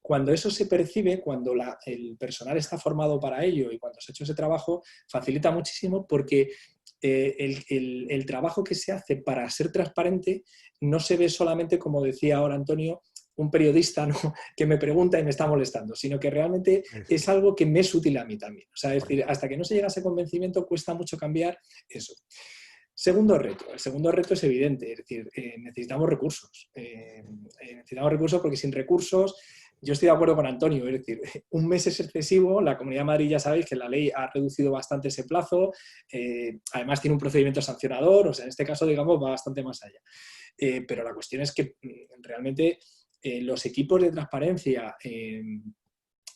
Cuando eso se percibe, cuando el personal está formado para ello y cuando se ha hecho ese trabajo, facilita muchísimo porque el trabajo que se hace para ser transparente no se ve solamente, como decía ahora Antonio, un periodista, ¿no?, que me pregunta y me está molestando, sino que realmente es algo que me es útil a mí también. O sea, es decir, hasta que no se llega a ese convencimiento cuesta mucho cambiar eso. Segundo reto. El segundo reto es evidente, es decir, necesitamos recursos. Necesitamos recursos porque sin recursos, yo estoy de acuerdo con Antonio, es decir, un mes es excesivo, la Comunidad de Madrid ya sabéis que la ley ha reducido bastante ese plazo, además tiene un procedimiento sancionador, o sea, en este caso, digamos, va bastante más allá. Pero la cuestión es que realmente los equipos de transparencia en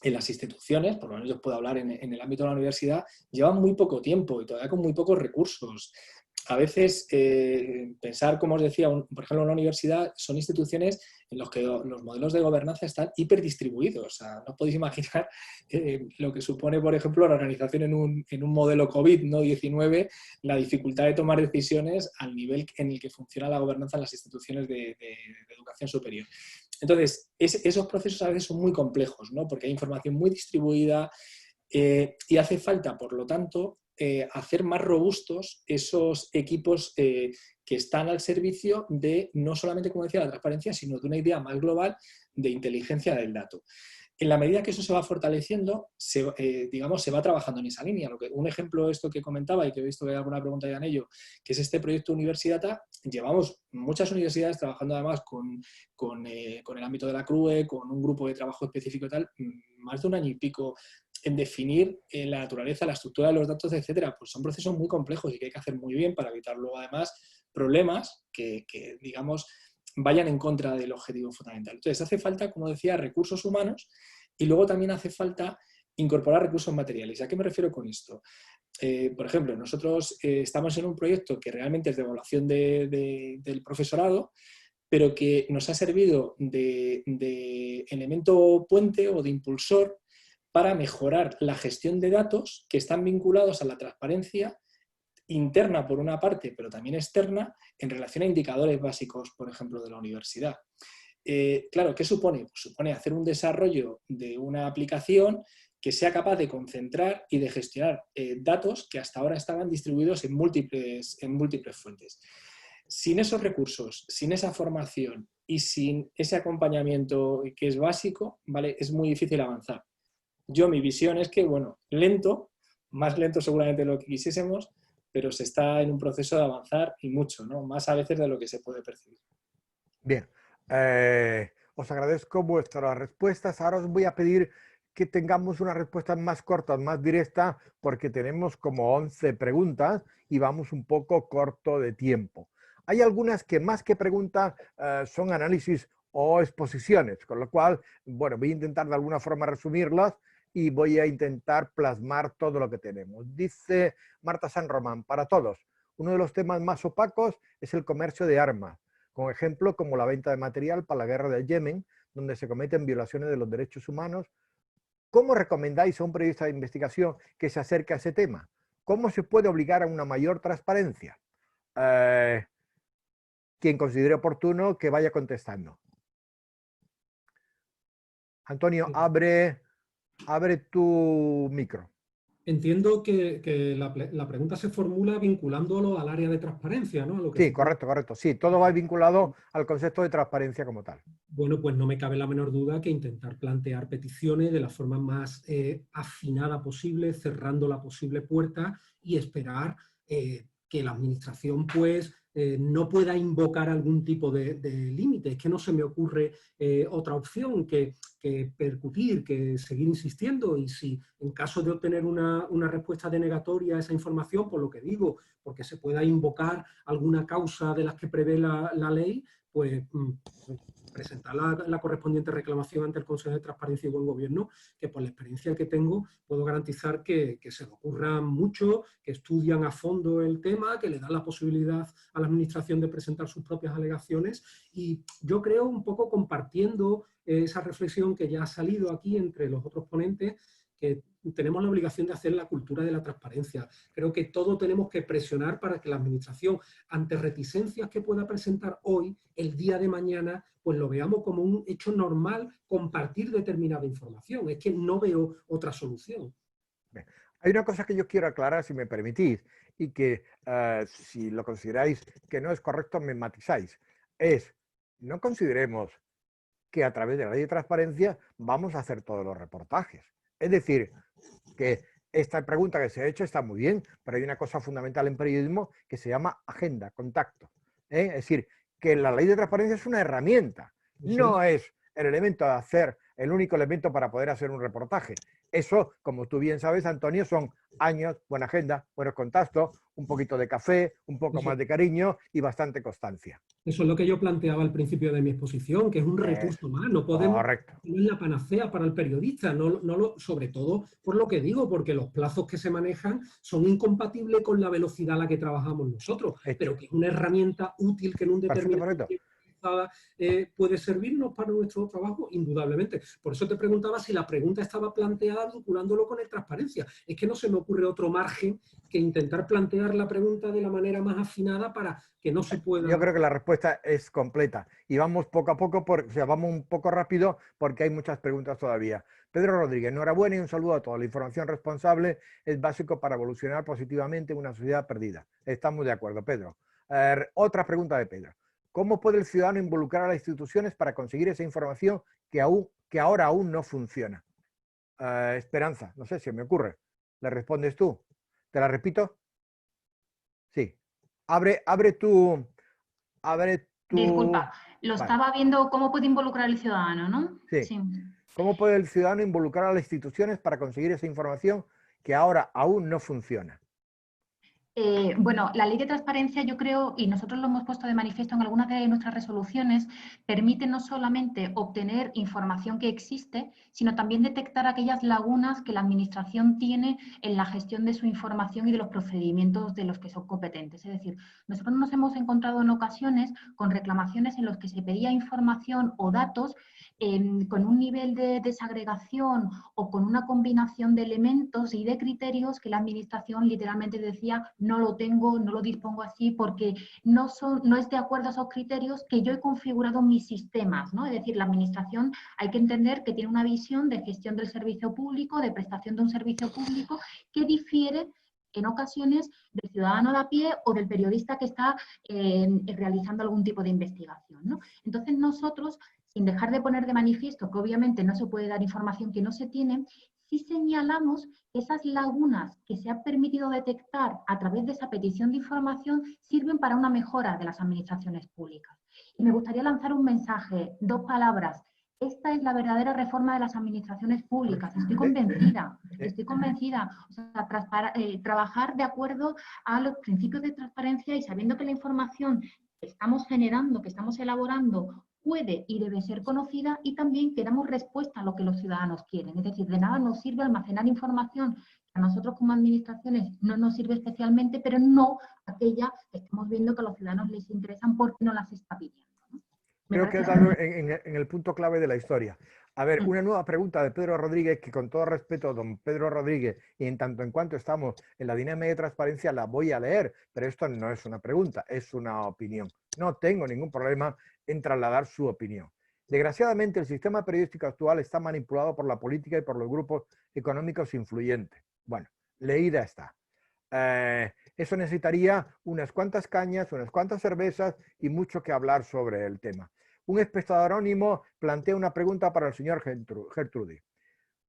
las instituciones, por lo menos yo puedo hablar en el ámbito de la universidad, llevan muy poco tiempo y todavía con muy pocos recursos. A veces pensar, como os decía, por ejemplo, en una universidad son instituciones en las que los modelos de gobernanza están hiperdistribuidos. O sea, no os podéis imaginar lo que supone, por ejemplo, la organización en un modelo COVID, ¿no? 19, la dificultad de tomar decisiones al nivel en el que funciona la gobernanza en las instituciones de educación superior. Entonces, esos procesos a veces son muy complejos, ¿no? Porque hay información muy distribuida y hace falta, por lo tanto, hacer más robustos esos equipos que están al servicio de no solamente, como decía, la transparencia, sino de una idea más global de inteligencia del dato. En la medida que eso se va fortaleciendo, digamos, se va trabajando en esa línea. Un ejemplo de esto que comentaba y que he visto que hay alguna pregunta ya en ello, que es este proyecto Universidata. Llevamos muchas universidades trabajando además con el ámbito de la CRUE, con un grupo de trabajo específico y tal, más de un año y pico en definir la naturaleza, la estructura de los datos, etcétera. Pues son procesos muy complejos y que hay que hacer muy bien para evitar luego además problemas que digamos, vayan en contra del objetivo fundamental. Entonces, hace falta, como decía, recursos humanos Y luego también hace falta incorporar recursos materiales. ¿A qué me refiero con esto? Por ejemplo, nosotros estamos en un proyecto que realmente es de evaluación del profesorado, pero que nos ha servido de elemento puente o de impulsor para mejorar la gestión de datos que están vinculados a la transparencia interna por una parte, pero también externa, en relación a indicadores básicos, por ejemplo, de la universidad. Claro, ¿qué supone? Pues supone hacer un desarrollo de una aplicación que sea capaz de concentrar y de gestionar datos que hasta ahora estaban distribuidos en múltiples fuentes. Sin esos recursos, sin esa formación y sin ese acompañamiento que es básico, ¿vale? Es muy difícil avanzar. Mi visión es que, bueno, lento, más lento seguramente de lo que quisiésemos, pero se está en un proceso de avanzar y mucho, ¿no? Más a veces de lo que se puede percibir.
Bien, os agradezco vuestras respuestas. Ahora os voy a pedir que tengamos una respuesta más corta, más directa, porque tenemos como 11 preguntas y vamos un poco corto de tiempo. Hay algunas que más que preguntas son análisis o exposiciones, con lo cual, bueno, voy a intentar de alguna forma resumirlas y voy a intentar plasmar todo lo que tenemos. Dice Marta San Román, para todos, uno de los temas más opacos es el comercio de armas, con ejemplos como la venta de material para la guerra de Yemen, donde se cometen violaciones de los derechos humanos. ¿Cómo recomendáis a un periodista de investigación que se acerque a ese tema? ¿Cómo se puede obligar a una mayor transparencia? Quien considere oportuno que vaya contestando. Antonio, abre tu micro.
Entiendo que la pregunta se formula vinculándolo al área de transparencia, ¿no? Lo que
Sí, correcto. Sí, todo va vinculado al concepto de transparencia como tal.
Bueno, pues no me cabe la menor duda que intentar plantear peticiones de la forma más afinada posible, cerrando la posible puerta y esperar que la administración pues no pueda invocar algún tipo de límite. Es que no se me ocurre otra opción que percutir, que seguir insistiendo, y si en caso de obtener una respuesta denegatoria a esa información, por lo que digo, porque se pueda invocar alguna causa de las que prevé la ley, pues presentar la correspondiente reclamación ante el Consejo de Transparencia y Buen Gobierno, que por la experiencia que tengo puedo garantizar que se le ocurran mucho, que estudian a fondo el tema, que le dan la posibilidad a la Administración de presentar sus propias alegaciones, y yo creo, un poco compartiendo esa reflexión que ya ha salido aquí entre los otros ponentes, que tenemos la obligación de hacer la cultura de la transparencia. Creo que todos tenemos que presionar para que la Administración, ante reticencias que pueda presentar hoy, el día de mañana, pues lo veamos como un hecho normal compartir determinada información. Es que no veo otra solución.
Hay una cosa que yo quiero aclarar, si me permitís, y que si lo consideráis que no es correcto, me matizáis. No consideremos que a través de la ley de transparencia vamos a hacer todos los reportajes. Es decir, que esta pregunta que se ha hecho está muy bien, pero hay una cosa fundamental en periodismo que se llama agenda, contacto. Es decir, que la ley de transparencia es una herramienta, no es el elemento de hacer, el único elemento para poder hacer un reportaje. Eso, como tú bien sabes, Antonio, son años, buena agenda, buenos contactos, un poquito de café, un poco más de cariño y bastante constancia.
Eso es lo que yo planteaba al principio de mi exposición, que es un recurso más. No podemos tener la panacea para el periodista, sobre todo por lo que digo, porque los plazos que se manejan son incompatibles con la velocidad a la que trabajamos nosotros, pero que es una herramienta útil que en un determinado tiempo puede servirnos para nuestro trabajo, indudablemente. Por eso te preguntaba si la pregunta estaba planteada vinculándolo con el transparencia. Es que no se me ocurre otro margen que intentar plantear la pregunta de la manera más afinada para que no se pueda...
Yo creo que la respuesta es completa y vamos poco a poco, vamos un poco rápido porque hay muchas preguntas todavía. Pedro Rodríguez, enhorabuena y un saludo a todos. La información responsable es básico para evolucionar positivamente en una sociedad perdida. Estamos de acuerdo, Pedro. Otra pregunta de Pedro. ¿Cómo puede el ciudadano involucrar a las instituciones para conseguir esa información que ahora aún no funciona? Esperanza, no sé si me ocurre. ¿Le respondes tú? ¿Te la repito? Sí. Abre tu...
Disculpa, estaba viendo cómo puede involucrar el ciudadano, ¿no?
Sí. ¿Cómo puede el ciudadano involucrar a las instituciones para conseguir esa información que ahora aún no funciona?
Bueno, la ley de transparencia, yo creo, y nosotros lo hemos puesto de manifiesto en algunas de nuestras resoluciones, permite no solamente obtener información que existe, sino también detectar aquellas lagunas que la Administración tiene en la gestión de su información y de los procedimientos de los que son competentes. Es decir, nosotros nos hemos encontrado en ocasiones con reclamaciones en los que se pedía información o datos con un nivel de desagregación o con una combinación de elementos y de criterios que la Administración literalmente decía no lo tengo, no lo dispongo así porque no es de acuerdo a esos criterios que yo he configurado en mis sistemas, ¿no? Es decir, la Administración hay que entender que tiene una visión de gestión del servicio público, de prestación de un servicio público que difiere en ocasiones del ciudadano de a pie o del periodista que está realizando algún tipo de investigación, ¿no? Entonces nosotros, sin dejar de poner de manifiesto que obviamente no se puede dar información que no se tiene, sí señalamos que esas lagunas que se ha permitido detectar a través de esa petición de información sirven para una mejora de las administraciones públicas. Y me gustaría lanzar un mensaje, 2 palabras. Esta es la verdadera reforma de las administraciones públicas. Estoy convencida. O sea, trabajar de acuerdo a los principios de transparencia y sabiendo que la información que estamos generando, que estamos elaborando, puede y debe ser conocida y también que damos respuesta a lo que los ciudadanos quieren. Es decir, de nada nos sirve almacenar información que a nosotros como administraciones no nos sirve especialmente, pero no aquella que estamos viendo que a los ciudadanos les interesan porque no las está pidiendo, ¿no?
Creo que has dado en el punto clave de la historia. A ver, una nueva pregunta de Pedro Rodríguez, que con todo respeto, don Pedro Rodríguez, y en tanto en cuanto estamos en la dinámica de transparencia, la voy a leer, pero esto no es una pregunta, es una opinión. No tengo ningún problema en trasladar su opinión. Desgraciadamente, el sistema periodístico actual está manipulado por la política y por los grupos económicos influyentes. Bueno, leída está. Eso necesitaría unas cuantas cañas, unas cuantas cervezas y mucho que hablar sobre el tema. Un espectador anónimo plantea una pregunta para el señor Gertrudis.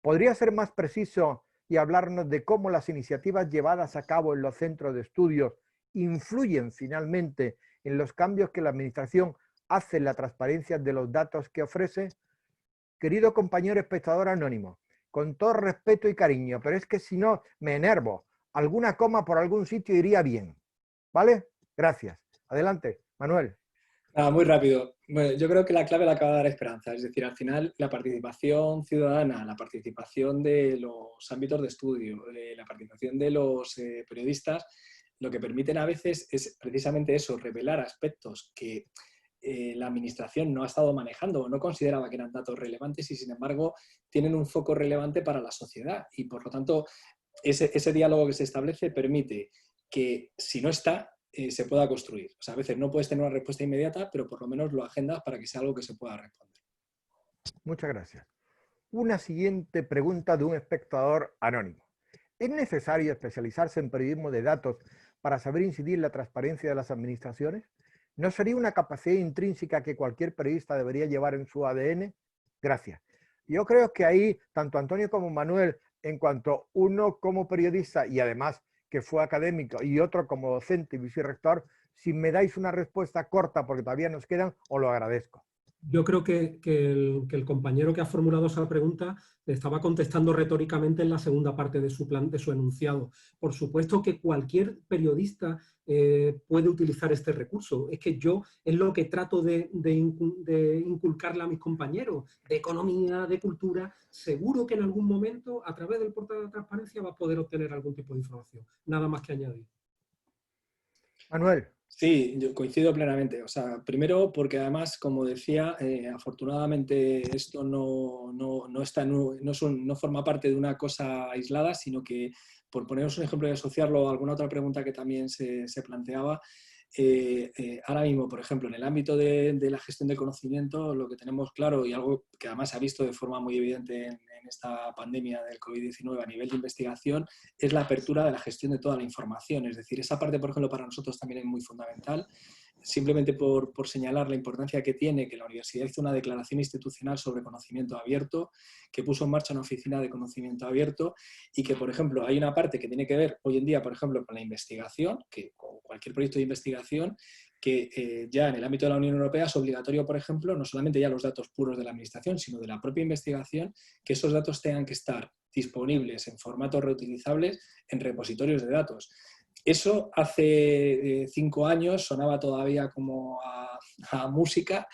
¿Podría ser más preciso y hablarnos de cómo las iniciativas llevadas a cabo en los centros de estudios influyen finalmente en los cambios que la Administración hace en la transparencia de los datos que ofrece? Querido compañero espectador anónimo, con todo respeto y cariño, pero es que si no me enervo, alguna coma por algún sitio iría bien. ¿Vale? Gracias. Adelante, Manuel.
Muy rápido. Bueno, yo creo que la clave la acaba de dar Esperanza. Es decir, al final la participación ciudadana, la participación de los ámbitos de estudio, la participación de los periodistas, lo que permiten a veces es precisamente eso, revelar aspectos que la Administración no ha estado manejando o no consideraba que eran datos relevantes y, sin embargo, tienen un foco relevante para la sociedad. Y, por lo tanto, ese diálogo que se establece permite que, si no está, se pueda construir. O sea, a veces no puedes tener una respuesta inmediata, pero por lo menos lo agendas para que sea algo que se pueda responder.
Muchas gracias. Una siguiente pregunta de un espectador anónimo. ¿Es necesario especializarse en periodismo de datos para saber incidir en la transparencia de las administraciones? ¿No sería una capacidad intrínseca que cualquier periodista debería llevar en su ADN? Gracias. Yo creo que ahí, tanto Antonio como Manuel, en cuanto uno como periodista y además que fue académico y otro como docente y vicerrector, si me dais una respuesta corta porque todavía nos quedan, os lo agradezco.
Yo creo que el compañero que ha formulado esa pregunta estaba contestando retóricamente en la segunda parte de su enunciado. Por supuesto que cualquier periodista puede utilizar este recurso. Es que es lo que trato de inculcarle a mis compañeros de economía, de cultura. Seguro que en algún momento, a través del portal de transparencia, va a poder obtener algún tipo de información. Nada más que añadir.
Manuel.
Sí, yo coincido plenamente. O sea, primero porque además, como decía, afortunadamente esto no forma parte de una cosa aislada, sino que, por poneros un ejemplo y asociarlo a alguna otra pregunta que también se planteaba, ahora mismo, por ejemplo, en el ámbito de la gestión del conocimiento, lo que tenemos claro y algo que además se ha visto de forma muy evidente en esta pandemia del COVID-19 a nivel de investigación, es la apertura de la gestión de toda la información. Es decir, esa parte, por ejemplo, para nosotros también es muy fundamental. Simplemente por señalar la importancia que tiene que la universidad hizo una declaración institucional sobre conocimiento abierto, que puso en marcha una oficina de conocimiento abierto y que, por ejemplo, hay una parte que tiene que ver hoy en día, por ejemplo, con la investigación, que con cualquier proyecto de investigación, que ya en el ámbito de la Unión Europea es obligatorio, por ejemplo, no solamente ya los datos puros de la administración, sino de la propia investigación, que esos datos tengan que estar disponibles en formatos reutilizables en repositorios de datos. Eso hace 5 años sonaba todavía como a música.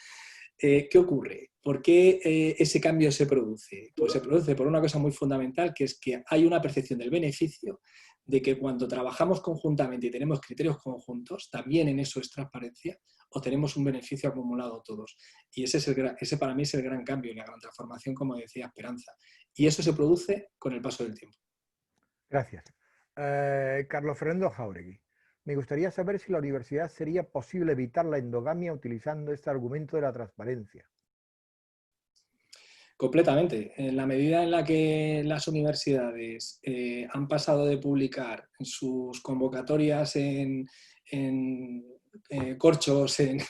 ¿Qué ocurre? ¿Por qué ese cambio se produce? Pues se produce por una cosa muy fundamental, que es que hay una percepción del beneficio de que cuando trabajamos conjuntamente y tenemos criterios conjuntos, también en eso es transparencia, o tenemos un beneficio acumulado todos. Y ese para mí es el gran cambio y la gran transformación, como decía Esperanza. Y eso se produce con el paso del tiempo.
Gracias. Carlos Fernando Jáuregui, me gustaría saber si la universidad sería posible evitar la endogamia utilizando este argumento de la transparencia.
Completamente. En la medida en la que las universidades han pasado de publicar sus convocatorias en corchos en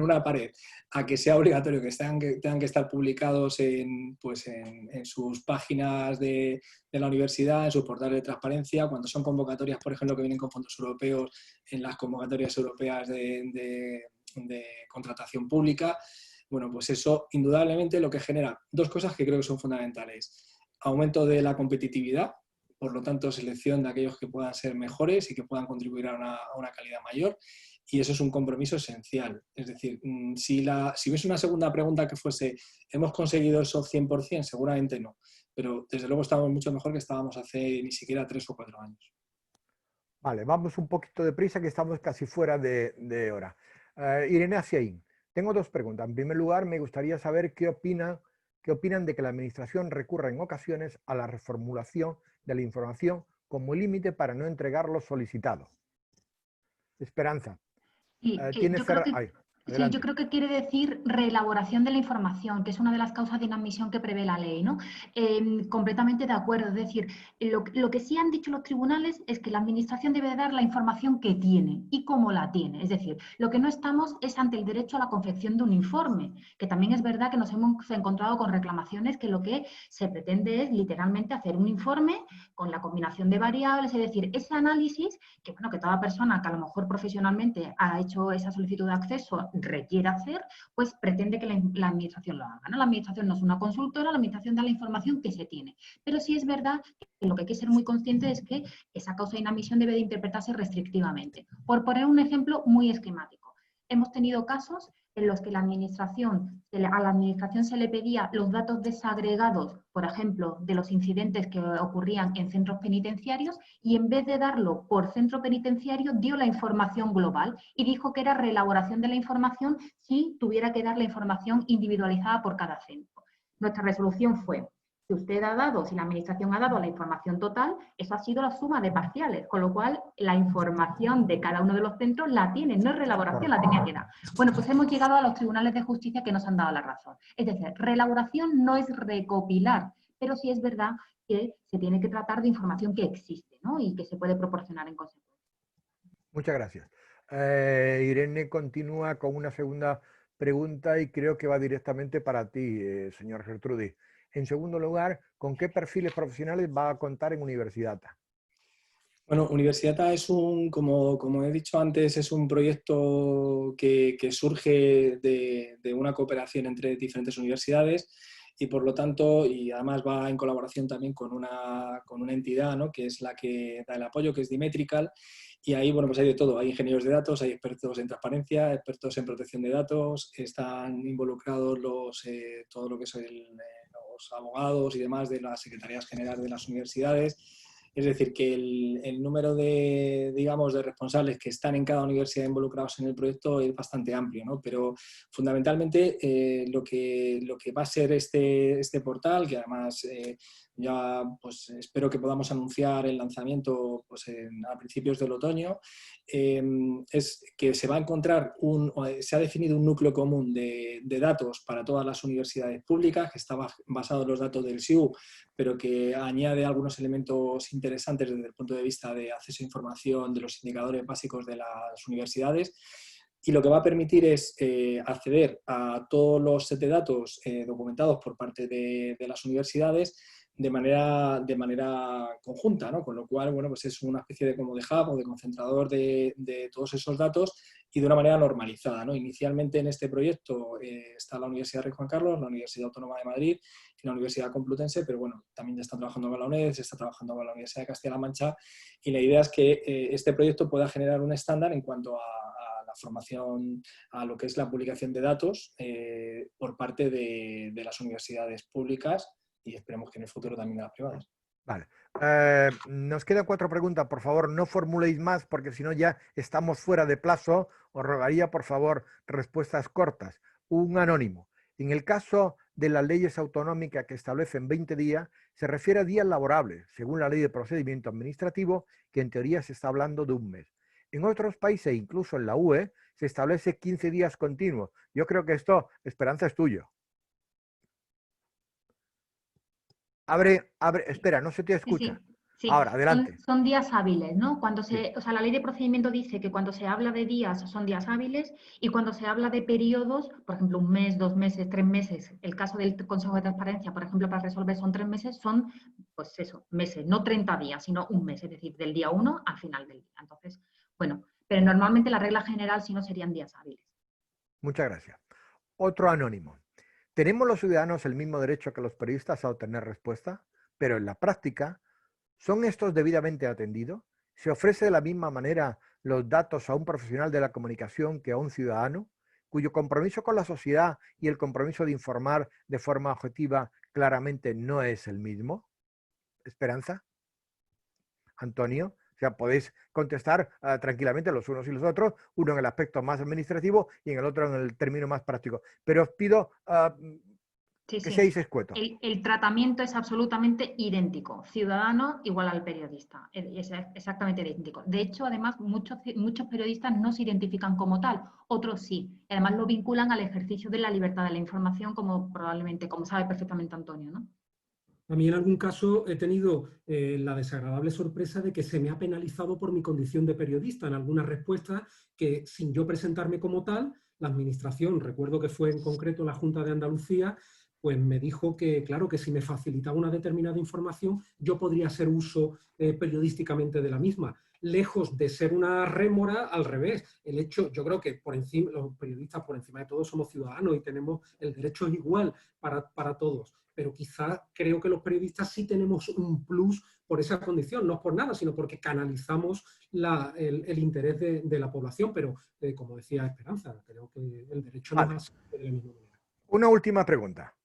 una pared a que sea obligatorio que tengan que estar publicados en sus páginas de la universidad, en sus portales de transparencia, cuando son convocatorias, por ejemplo, que vienen con fondos europeos, en las convocatorias europeas de contratación pública. Bueno, pues eso indudablemente lo que genera 2 cosas que creo que son fundamentales. Aumento de la competitividad, por lo tanto selección de aquellos que puedan ser mejores y que puedan contribuir a una calidad mayor, y eso es un compromiso esencial. Es decir, si hubiese una segunda pregunta que fuese ¿hemos conseguido eso 100%? Seguramente no, pero desde luego estamos mucho mejor que estábamos hace ni siquiera 3 o 4 años.
Vale, vamos un poquito de prisa que estamos casi fuera de hora. Irene Asiaín, tengo 2 preguntas. En primer lugar, me gustaría saber qué opinan de que la Administración recurra en ocasiones a la reformulación de la información como límite para no entregar lo solicitado. Esperanza, ¿tienes
Yo creo que
Ay,
sí,
adelante.
yo creo que quiere decir reelaboración de la información, que es una de las causas de inadmisión que prevé la ley, ¿no? Completamente de acuerdo. Es decir, lo que sí han dicho los tribunales es que la Administración debe dar la información que tiene y cómo la tiene. Es decir, lo que no estamos es ante el derecho a la confección de un informe, que también es verdad que nos hemos encontrado con reclamaciones que lo que se pretende es literalmente hacer un informe con la combinación de variables, es decir, ese análisis que, bueno, que toda persona que a lo mejor profesionalmente ha hecho esa solicitud de acceso requiere hacer, pues pretende que la Administración lo haga, ¿no? La Administración no es una consultora, la Administración da la información que se tiene. Pero sí es verdad que lo que hay que ser muy consciente es que esa causa de inadmisión debe de interpretarse restrictivamente. Por poner un ejemplo muy esquemático, hemos tenido casos en los que a la Administración se le pedía los datos desagregados, por ejemplo, de los incidentes que ocurrían en centros penitenciarios, y en vez de darlo por centro penitenciario, dio la información global y dijo que era reelaboración de la información si tuviera que dar la información individualizada por cada centro. Nuestra resolución fue: si usted ha dado, si la Administración ha dado la información total, eso ha sido la suma de parciales, con lo cual la información de cada uno de los centros la tiene, no es reelaboración, la tenía que dar. Bueno, pues hemos llegado a los tribunales de justicia que nos han dado la razón. Es decir, reelaboración no es recopilar, pero sí es verdad que se tiene que tratar de información que existe, ¿no? Y que se puede proporcionar en consecuencia.
Muchas gracias. Irene continúa con una segunda pregunta y creo que va directamente para ti, señor Gertrudis. En segundo lugar, ¿con qué perfiles profesionales va a contar en Universidata?
Bueno, Universidata es como he dicho antes, es un proyecto que surge de una cooperación entre diferentes universidades y por lo tanto, y además va en colaboración también con una entidad, ¿no?, que es la que da el apoyo, que es Dimetrical, y ahí, bueno, pues hay de todo. Hay ingenieros de datos, hay expertos en transparencia, expertos en protección de datos, están involucrados todo lo que son los abogados y demás de las secretarías generales de las universidades. Es decir, que el número de responsables que están en cada universidad involucrados en el proyecto es bastante amplio, ¿no? Pero fundamentalmente lo que va a ser este portal, que además ya pues espero que podamos anunciar el lanzamiento pues, a principios del otoño, es que se va a encontrar se ha definido un núcleo común de datos para todas las universidades públicas, que está basado en los datos del SIU, pero que añade algunos elementos interesantes desde el punto de vista de acceso a información, de los indicadores básicos de las universidades. Y lo que va a permitir es acceder a todos los set de datos documentados por parte de las universidades, de manera conjunta, ¿no? Con lo cual, bueno, pues es una especie de como de hub o de concentrador de todos esos datos y de una manera normalizada, ¿no? Inicialmente en este proyecto está la Universidad Rey Juan Carlos, la Universidad Autónoma de Madrid y la Universidad Complutense, pero bueno, también ya están trabajando con la UNED, se está trabajando con la Universidad de Castilla-La Mancha y la idea es que este proyecto pueda generar un estándar en cuanto a la formación, a lo que es la publicación de datos por parte de las universidades públicas y esperemos que en el futuro también de las privadas.
Vale. Nos quedan 4 preguntas. Por favor, no formuléis más porque si no ya estamos fuera de plazo. Os rogaría, por favor, respuestas cortas. Un anónimo. En el caso de las leyes autonómicas que establecen 20 días, se refiere a días laborables, según la ley de procedimiento administrativo, que en teoría se está hablando de un mes. En otros países, incluso en la UE, se establece 15 días continuos. Yo creo que esto, Esperanza, es tuyo. Espera, no se te escucha.
Sí, sí.
Ahora, adelante.
Son días hábiles, ¿no?
Sí.
O sea, la ley de procedimiento dice que cuando se habla de días son días hábiles y cuando se habla de periodos, por ejemplo, 1 mes, 2 meses, 3 meses, el caso del Consejo de Transparencia, por ejemplo, para resolver son 3 meses, son, pues eso, meses, no 30 días, sino un mes, es decir, del día 1 al final del día. Entonces, bueno, pero normalmente la regla general si no serían días hábiles.
Muchas gracias. Otro anónimo. ¿Tenemos los ciudadanos el mismo derecho que los periodistas a obtener respuesta? Pero en la práctica, ¿son estos debidamente atendidos? ¿Se ofrece de la misma manera los datos a un profesional de la comunicación que a un ciudadano, cuyo compromiso con la sociedad y el compromiso de informar de forma objetiva claramente no es el mismo? Esperanza. Antonio. O sea, podéis contestar tranquilamente los unos y los otros, uno en el aspecto más administrativo y en el otro en el término más práctico. Pero os pido que seáis escuetos.
El tratamiento es absolutamente idéntico. Ciudadano igual al periodista. Es exactamente idéntico. De hecho, además, muchos periodistas no se identifican como tal, otros sí. Además, lo vinculan al ejercicio de la libertad de la información, como sabe perfectamente Antonio, ¿no?
A mí en algún caso he tenido la desagradable sorpresa de que se me ha penalizado por mi condición de periodista en alguna respuesta que, sin yo presentarme como tal, la administración, recuerdo que fue en concreto la Junta de Andalucía, pues me dijo que, claro, que si me facilitaba una determinada información, yo podría hacer uso periodísticamente de la misma. Lejos de ser una rémora, al revés. El hecho, yo creo que por encima, los periodistas por encima de todo somos ciudadanos y tenemos el derecho igual para todos. Pero quizá creo que los periodistas sí tenemos un plus por esa condición, no por nada, sino porque canalizamos el interés de la población, pero como decía Esperanza, creo que el derecho no es de la misma manera.
Una última pregunta.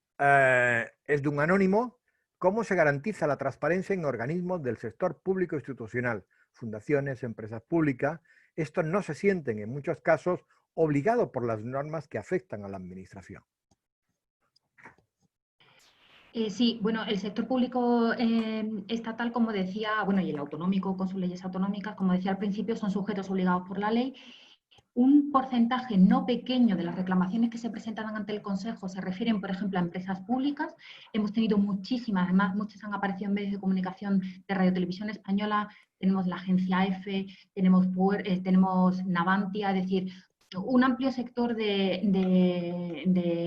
Es de un anónimo. ¿Cómo se garantiza la transparencia en organismos del sector público institucional, fundaciones, empresas públicas? Estos no se sienten, en muchos casos, obligados por las normas que afectan a la administración.
Sí, bueno, el sector público estatal, como decía, bueno, y el autonómico con sus leyes autonómicas, como decía al principio, son sujetos obligados por la ley. Un porcentaje no pequeño de las reclamaciones que se presentan ante el Consejo se refieren, por ejemplo, a empresas públicas. Hemos tenido muchísimas, además muchas han aparecido en medios de comunicación de Radio Televisión Española, tenemos la agencia EFE, tenemos Navantia, es decir, un amplio sector de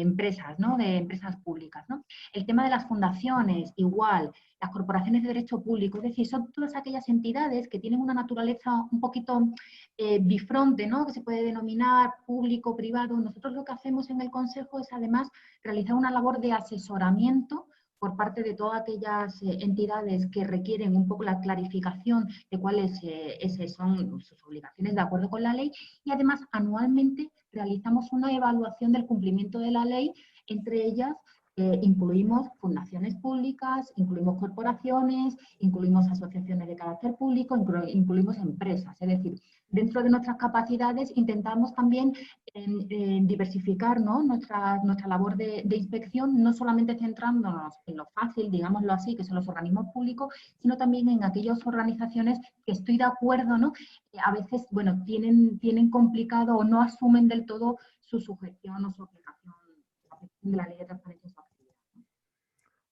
empresas, ¿no? De empresas públicas, ¿no? El tema de las fundaciones, igual, las corporaciones de derecho público, es decir, son todas aquellas entidades que tienen una naturaleza un poquito bifronte, ¿no? Que se puede denominar público, privado. Nosotros lo que hacemos en el Consejo es además realizar una labor de asesoramiento por parte de todas aquellas entidades que requieren un poco la clarificación de cuáles son sus obligaciones de acuerdo con la ley, y además anualmente realizamos una evaluación del cumplimiento de la ley, entre ellas incluimos fundaciones públicas, incluimos corporaciones, incluimos asociaciones de carácter público, incluimos empresas. Es decir, dentro de nuestras capacidades intentamos también diversificar, ¿no? nuestra labor de inspección, no solamente centrándonos en lo fácil, digámoslo así, que son los organismos públicos, sino también en aquellas organizaciones que estoy de acuerdo, ¿no? A veces, bueno, tienen complicado o no asumen del todo su sujeción o su aplicación de la ley de transparencia.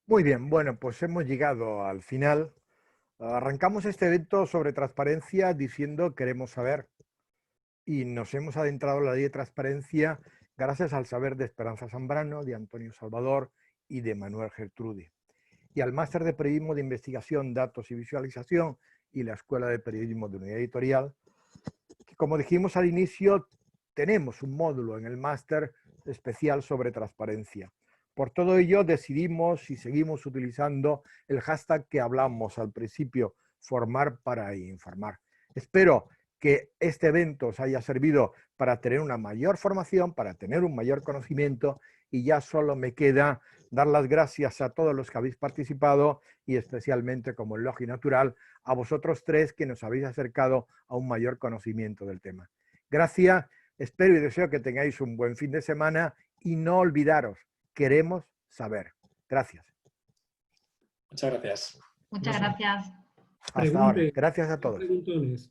Muy bien, bueno, pues hemos llegado al final. Arrancamos este evento sobre transparencia diciendo queremos saber, y nos hemos adentrado en la ley de transparencia gracias al saber de Esperanza Zambrano, de Antonio Salvador y de Manuel Gertrudi. y al Máster de Periodismo de Investigación, Datos y Visualización y la Escuela de Periodismo de Unidad Editorial, que, como dijimos al inicio, tenemos un módulo en el máster especial sobre transparencia. Por todo ello decidimos y seguimos utilizando el hashtag que hablamos al principio, formar para informar. Espero que este evento os haya servido para tener una mayor formación, para tener un mayor conocimiento, y ya solo me queda dar las gracias a todos los que habéis participado y especialmente, como es lógico y natural, a vosotros tres que nos habéis acercado a un mayor conocimiento del tema. Gracias, espero y deseo que tengáis un buen fin de semana y no olvidaros, queremos saber. Gracias.
Muchas gracias.
Muchas gracias.
Hasta ahora. Gracias a todos.
Preguntones.